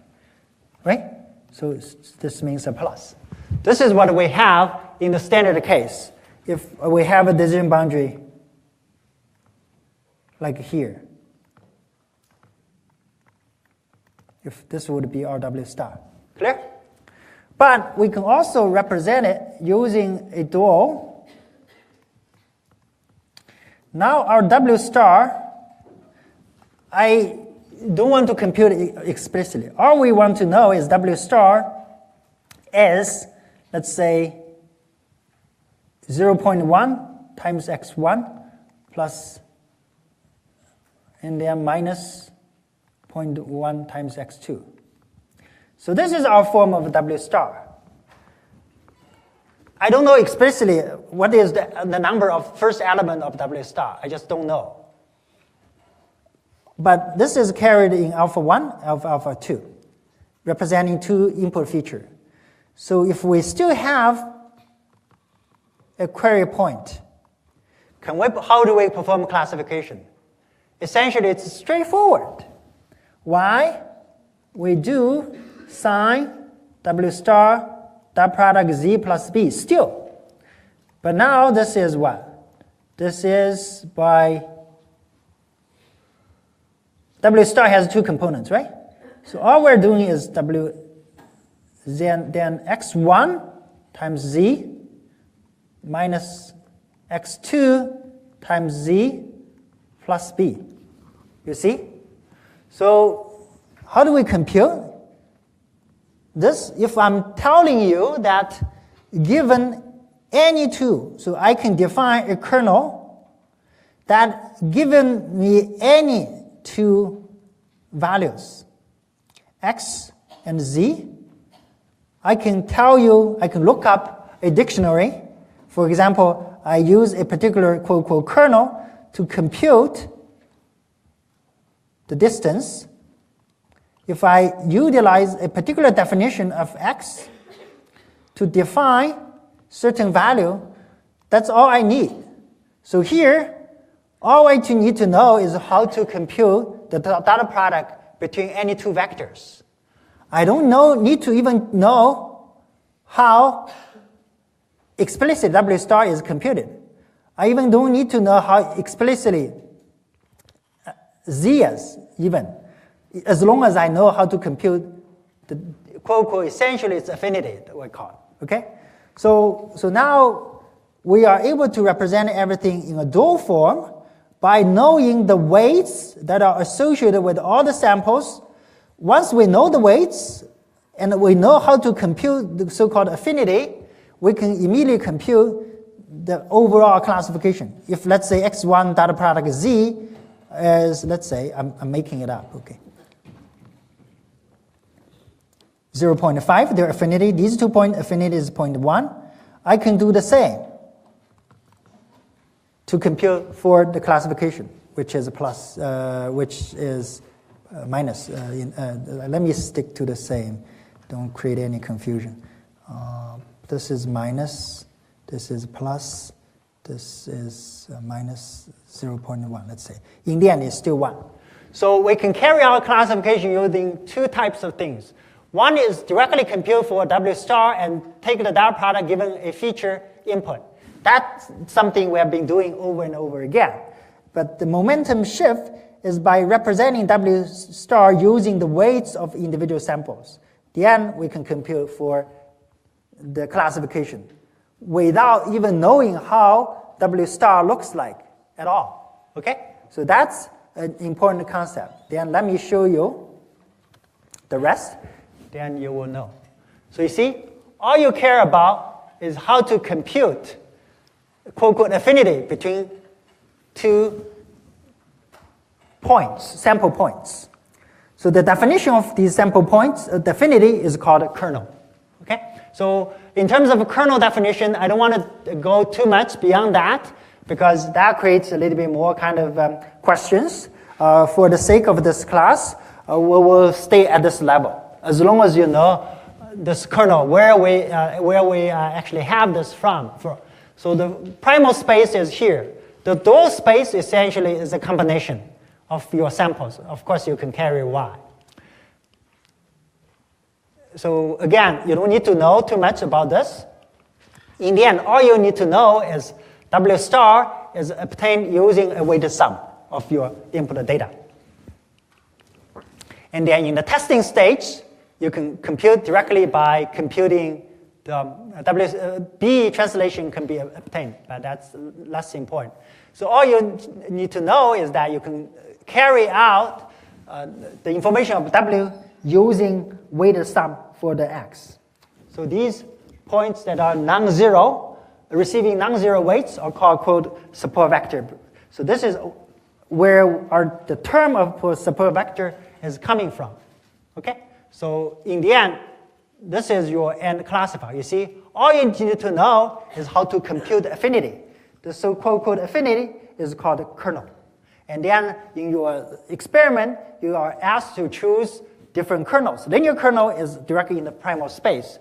right? So this means a plus. This is what we have in the standard case. If we have a decision boundary like here, if this would be our W star. Clear? But we can also represent it using a dual. Now our W star, I don't want to compute it explicitly. All we want to know is W star is, let's say, 0.1 times x1 plus, and then minus 0.1 times x2. So this is our form of W star. I don't know explicitly what is the number of first element of W star. I just don't know. But this is carried in alpha 1, alpha 2, representing two input features. So if we still have a query point, how do we perform classification? Essentially, it's straightforward. Why? We do sign W star dot product Z plus B still. But now this is what? This is by W star has two components, right? So all we're doing is W then x1 times Z minus x2 times Z plus B. You see? So how do we compute this? If I'm telling you that given any two, so I can define a kernel that given me any two values, x and z, I can tell you, I can look up a dictionary. For example, I use a particular quote kernel to compute the distance. If I utilize a particular definition of x to define certain value, that's all I need. So here, all I need to know is how to compute the dot product between any two vectors. I don't need to even know how explicit W star is computed. I even don't need to know how explicitly Z is even, as long as I know how to compute the quote essentially it's affinity that we call it, okay? So now we are able to represent everything in a dual form by knowing the weights that are associated with all the samples. Once we know the weights and we know how to compute the so-called affinity, we can immediately compute the overall classification. If let's say x1 dot product z is, let's say, I'm making it up, okay, 0.5, their affinity, these 2 point affinity is 0.1. I can do the same to compute for the classification, which is plus, which is minus. Let me stick to the same. Don't create any confusion. This is minus, this is plus, this is minus 0.1, let's say. In the end, it's still 1. So we can carry out classification using two types of things. One is directly compute for W star and take the dot product given a feature input. That's something we have been doing over and over again. But the momentum shift is by representing W star using the weights of individual samples. Then we can compute for the classification without even knowing how W star looks like at all. Okay? So that's an important concept. Then let me show you the rest. Then you will know. So you see, all you care about is how to compute quote-unquote affinity between two points, sample points. So the definition of these sample points, the affinity is called a kernel. Okay? So in terms of a kernel definition, I don't want to go too much beyond that because that creates a little bit more kind of questions. For the sake of this class, we will stay at this level as long as you know this kernel, where we actually have this from. So the primal space is here. The dual space essentially is a combination of your samples. Of course, you can carry Y. So again, you don't need to know too much about this. In the end, all you need to know is W star is obtained using a weighted sum of your input data. And then in the testing stage, you can compute directly by computing the B translation can be obtained, but that's less important. So all you need to know is that you can carry out the information of W using weighted sum for the X. So these points that are non-zero, receiving non-zero weights are called, quote, support vector. So this is where the term of support vector is coming from. Okay? So in the end, this is your end classifier. You see, all you need to know is how to compute affinity. The so-called affinity is called a kernel. And then in your experiment, you are asked to choose different kernels. Linear kernel is directly in the primal space.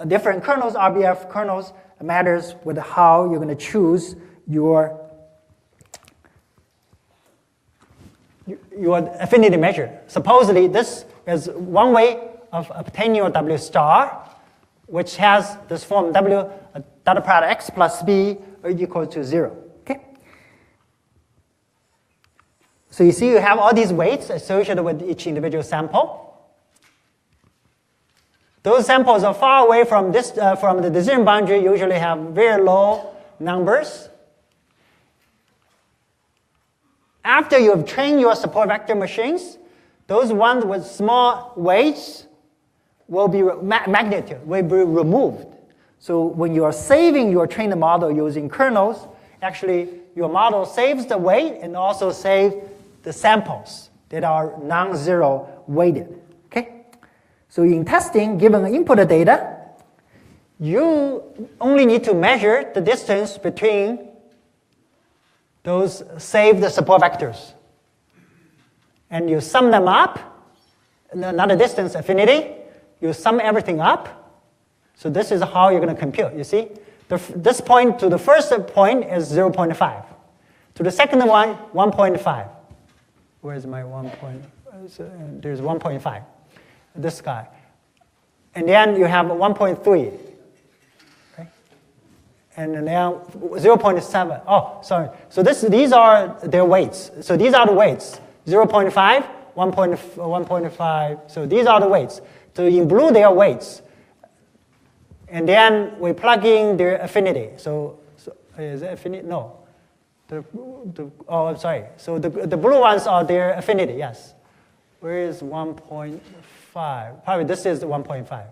Different kernels, RBF kernels, matters with how you're going to choose your affinity measure. Supposedly, this is one way of obtaining your W star, which has this form W dot product X plus B equal to 0. Okay? So you see you have all these weights associated with each individual sample. Those samples are far away from the decision boundary, usually have very low numbers. After you have trained your support vector machines, those ones with small weights will be magnitude will be removed. So when you are saving your trained model using kernels, actually your model saves the weight and also saves the samples that are non-zero weighted. Okay? So in testing, given input data, you only need to measure the distance between those saved support vectors. And you sum them up, another distance affinity, you sum everything up. So this is how you're going to compute, you see? This point to the first point is 0.5. To the second one, 1.5. Where's my 1 point? There's 1.5. This guy. And then you have 1.3. Okay? And then 0.7. Oh, sorry. So these are their weights. So these are the weights. 0.5, 1.5. So these are the weights. So in blue, they are weights. And then we plug in their affinity. So is it affinity? No. Oh, I'm sorry. So the blue ones are their affinity, yes. Where is 1.5? Probably this is 1.5.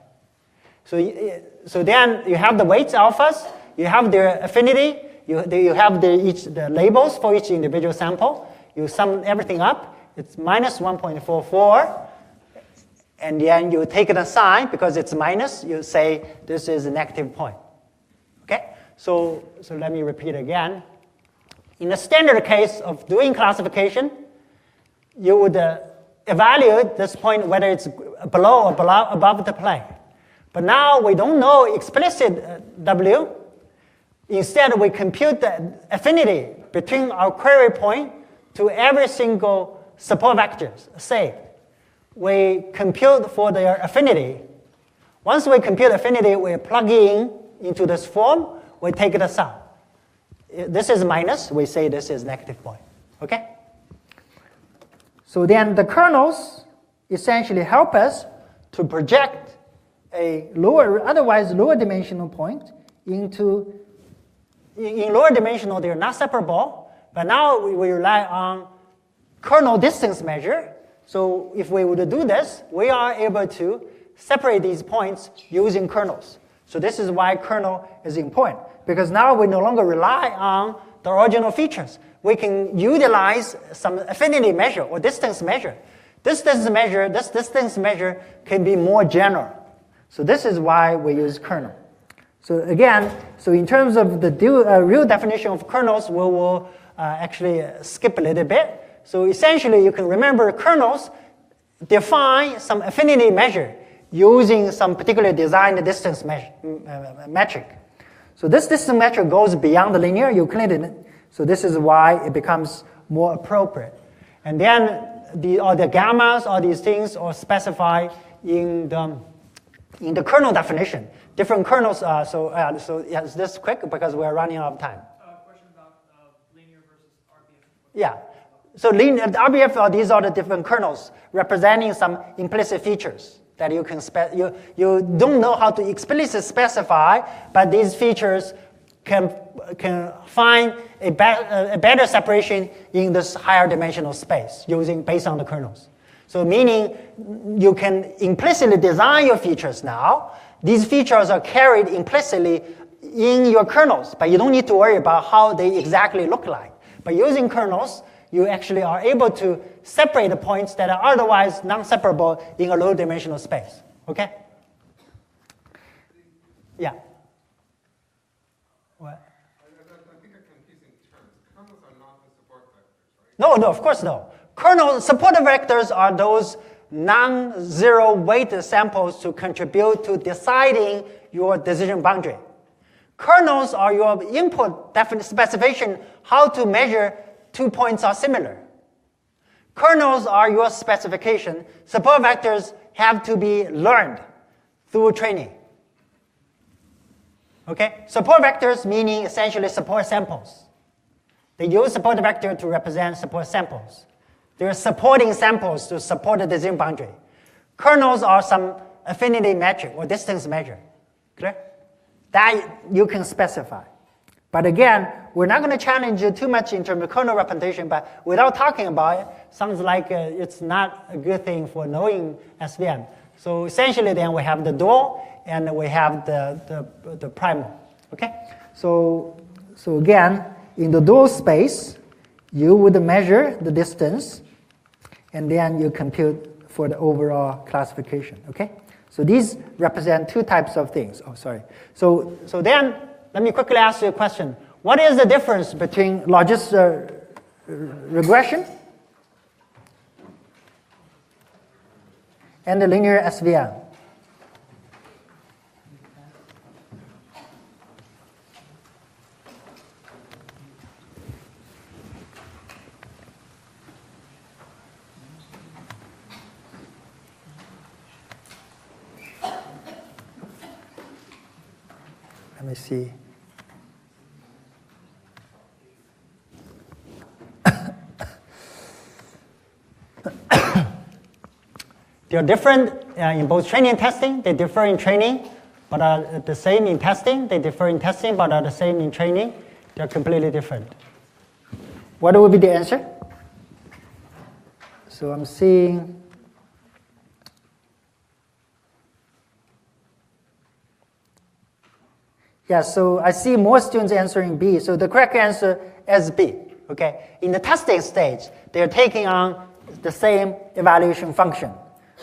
So then you have the weights alphas, you have their affinity, you have the labels for each individual sample. You sum everything up, it's minus 1.44. And then you take the sign, because it's minus, you say this is a negative point. Okay? So let me repeat again. In the standard case of doing classification, you would evaluate this point whether it's below or above the plane. But now we don't know explicit W. Instead, we compute the affinity between our query point to every single support vector saved. We compute for their affinity. Once we compute affinity, we plug in into this form, we take the sum. this is minus, we say this is negative point. Okay? So then the kernels essentially help us to project a otherwise lower dimensional point into, in lower dimensional they're not separable, but now we rely on kernel distance measure. So if we would do this, we are able to separate these points using kernels. So this is why kernel is important, because now we no longer rely on the original features. We can utilize some affinity measure or distance measure. This distance measure can be more general. So this is why we use kernel. So again, so in terms of the real definition of kernels, we will actually skip a little bit. So essentially, you can remember kernels define some affinity measure using some particular designed distance metric. So this distance metric goes beyond the linear Euclidean. So this is why it becomes more appropriate. And then all the gammas, all these things are specified in the kernel definition. Different kernels are, so yes, this quick because we're running out of time. Question about linear versus RBF. Yeah. So RBF, these are the different kernels representing some implicit features that you can you don't know how to explicitly specify, but these features can find a better separation in this higher dimensional space based on the kernels. So meaning you can implicitly design your features now. These features are carried implicitly in your kernels, but you don't need to worry about how they exactly look like. But using kernels, you actually are able to separate the points that are otherwise non-separable in a low-dimensional space. Okay? Yeah. What? I think I'm confusing terms. Kernels are not the support vectors, right? No, of course no. Kernel supported vectors are those non-zero weight samples to contribute to deciding your decision boundary. Kernels are your input specification how to measure two points are similar. Kernels are your specification. Support vectors have to be learned through training. Okay? Support vectors meaning essentially support samples. They use support vector to represent support samples. They're supporting samples to support the decision boundary. Kernels are some affinity metric or distance measure. Clear? That you can specify. But again, we're not going to challenge you too much in terms of kernel representation, but without talking about it, sounds like it's not a good thing for knowing SVM. So essentially then we have the dual and we have the primal. Okay? So again, in the dual space, you would measure the distance and then you compute for the overall classification. Okay? So these represent two types of things. Oh, sorry. So then, let me quickly ask you a question. What is the difference between logistic regression and the linear SVM? Let me see. They're different in both training and testing. They differ in training, but are the same in testing. They differ in testing, but are the same in training. They're completely different. What would be the answer? So I'm seeing. Yeah, so I see more students answering B. So the correct answer is B. Okay. In the testing stage, they're taking on the same evaluation function.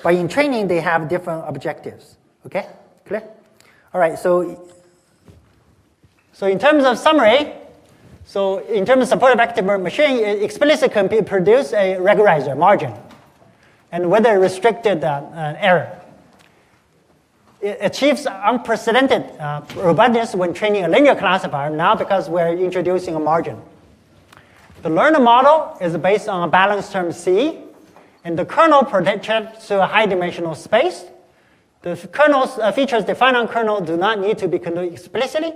But in training, they have different objectives. Okay? Clear? All right, so in terms of summary, so in terms of supported vector machine, it explicitly can produce a regularizer margin and with a restricted error. It achieves unprecedented robustness when training a linear classifier now because we're introducing a margin. The learner model is based on a balanced term C, and the kernel projects to a high-dimensional space. The kernel's features defined on kernel do not need to be controlled explicitly.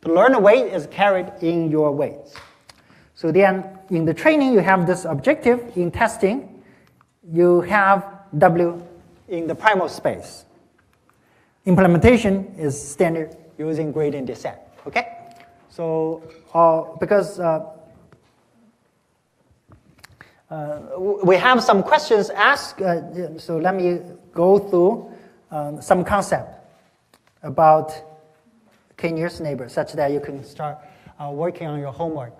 The learned weight is carried in your weights. So then in the training, you have this objective. In testing, you have W in the primal space. Implementation is standard using gradient descent, okay? So because we have some questions asked, so let me go through some concept about k-nearest neighbor such that you can start working on your homework.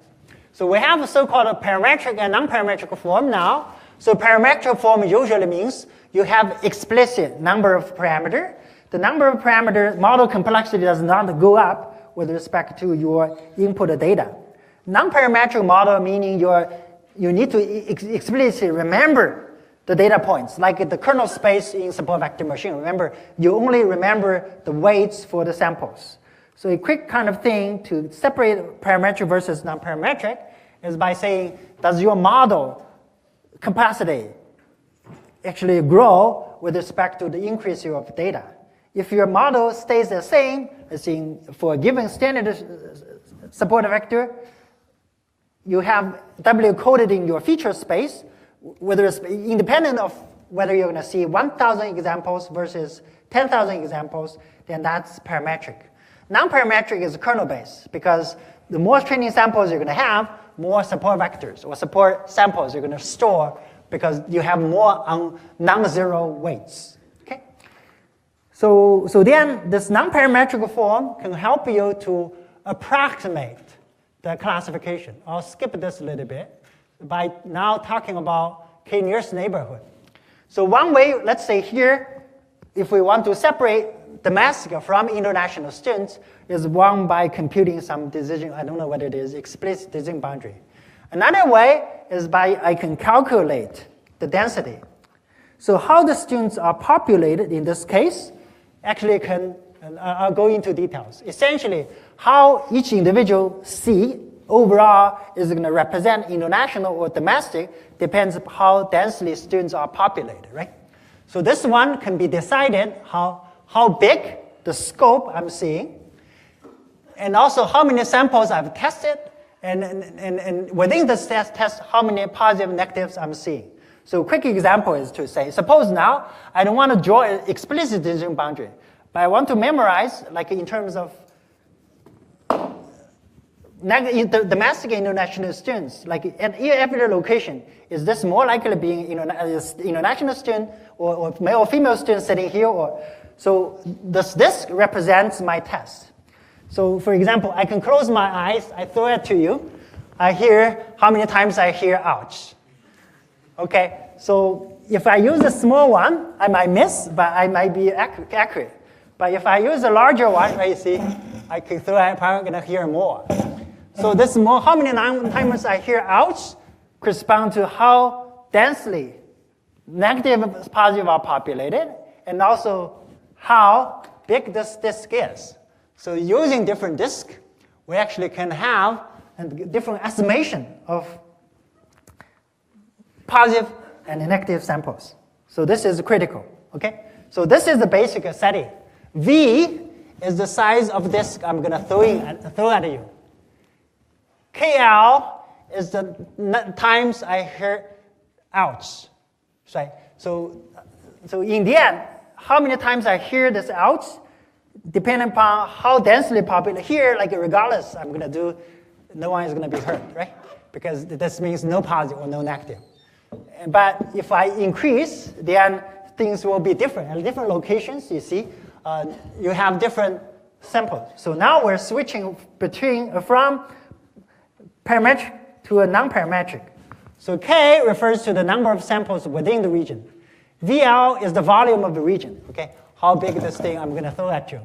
So we have a so-called parametric and non-parametric form now. So parametric form usually means you have explicit number of parameters. The number of parameters, model complexity does not go up with respect to your input data. Non-parametric model meaning you need to explicitly remember the data points, like the kernel space in support vector machine. Remember, you only remember the weights for the samples. So a quick kind of thing to separate parametric versus non-parametric is by saying, does your model capacity actually grow with respect to the increase of data? If your model stays the same, as in for a given standard support vector, you have W coded in your feature space, whether it's independent of whether you're going to see 1,000 examples versus 10,000 examples, then that's parametric. Non-parametric is kernel-based because the more training samples you're going to have, more support vectors or support samples you're going to store because you have more non-zero weights. Okay? So then this non-parametric form can help you to approximate the classification. I'll skip this a little bit by now talking about k-nearest neighborhood. So one way, let's say here, if we want to separate domestic from international students, is one by computing some decision, I don't know what it is, explicit decision boundary. Another way is by I can calculate the density. So how the students are populated in this case actually can, I'll go into details. Essentially, how each individual C overall is going to represent international or domestic depends on how densely students are populated, right? So this one can be decided how big the scope I'm seeing, and also how many samples I've tested, and within this test, how many positive negatives I'm seeing. So a quick example is to say, suppose now I don't want to draw an explicit decision boundary, but I want to memorize, like in terms of domestic international students, like at every location, is this more likely being international student or male or female student sitting here? So this represents my test. So for example, I can close my eyes, I throw it to you, I hear how many times I hear ouch. Okay, so if I use a small one, I might miss, but I might be accurate. But if I use a larger one, right, you see, I can throw it, I'm probably going to hear more. So this more, how many times I hear ouch correspond to how densely negative and positive are populated, and also how big this disk is. So using different disk, we actually can have a different estimation of positive and negative samples. So this is critical, okay? So this is the basic setting. V is the size of disk I'm going to throw at you. KL is the times I hear ouch. Right? So in the end, how many times I hear this ouch, depending upon how densely populated here, like regardless, I'm going to do, no one is going to be hurt, right? Because this means no positive or no negative. But if I increase, then things will be different. At different locations, you see, you have different samples. So now we're switching from parametric to a non-parametric. So K refers to the number of samples within the region. VL is the volume of the region, okay? How big this thing I'm going to throw at you.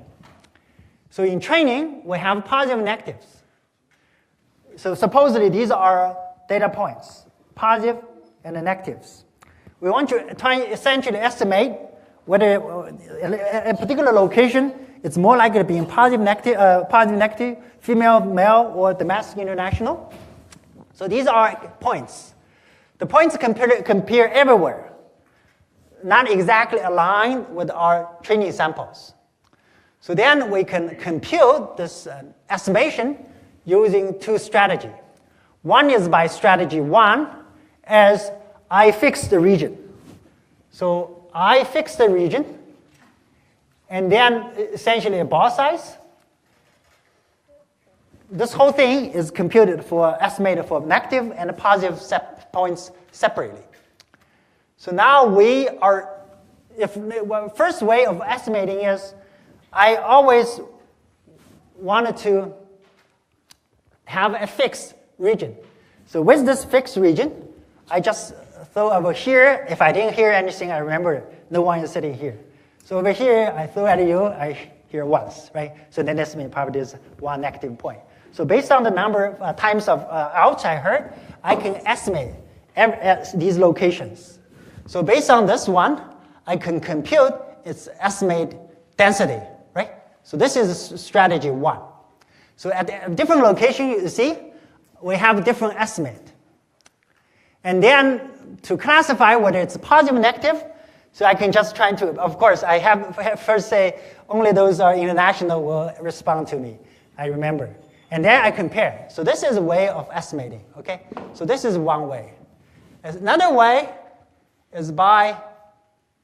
So in training, we have positive and negatives. So supposedly these are data points, positive and the negatives. We want to try and essentially estimate whether a particular location it's more likely to be in positive, negative, female, male, or domestic, international. So these are points. The points compare everywhere, not exactly aligned with our training samples. So then we can compute this estimation using two strategies. One is by strategy 1, as I fix the region. So I fix the region, and then essentially a ball size. This whole thing is computed estimated for negative and positive points separately. So now we are, first way of estimating is, I always wanted to have a fixed region. So with this fixed region, I just throw over here. If I didn't hear anything, I remember no one is sitting here. So over here, I throw at you, I hear once, right? So then this means probably is 1 negative point. So based on the number of times of outs I heard, I can estimate these locations. So based on this one, I can compute its estimate density, right? So this is strategy 1. So at a different location, you see, we have a different estimate. And then to classify whether it's positive or negative, so I can just try to, of course, I have first say only those are international will respond to me. I remember. And then I compare. So this is a way of estimating, okay? So this is one way. Another way is by,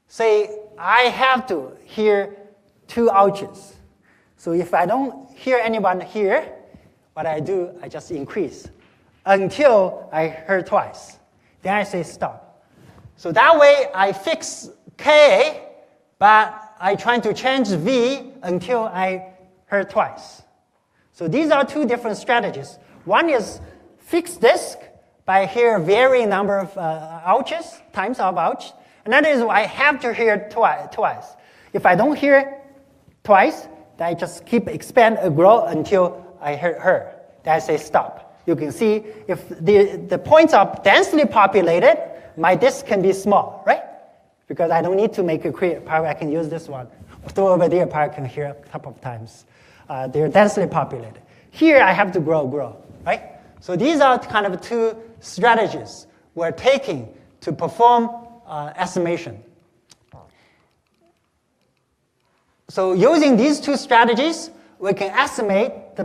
say, I have to hear 2 ouches. So if I don't hear anyone here, what I do, I just increase until I heard twice. Then I say stop. So that way I fix K, but I try to change V until I heard twice. So these are 2 different strategies. One is fixed disk by hear varying number of ouches, times of ouch. Another is I have to hear twice. If I don't hear twice, then I just keep expand or grow until I hear her. Then I say stop. You can see if the points are densely populated, my disk can be small, right? Because I don't need to make a create. Probably I can use this one. Throw over there, probably I can hear a couple of times. They're densely populated. Here I have to grow, right? So these are kind of 2 strategies we're taking to perform estimation. So using these 2 strategies, we can estimate the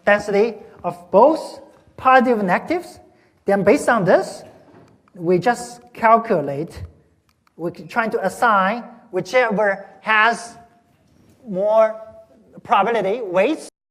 density of both positive and negatives. Then based on this, we just calculate, we're trying to assign whichever has more probability weights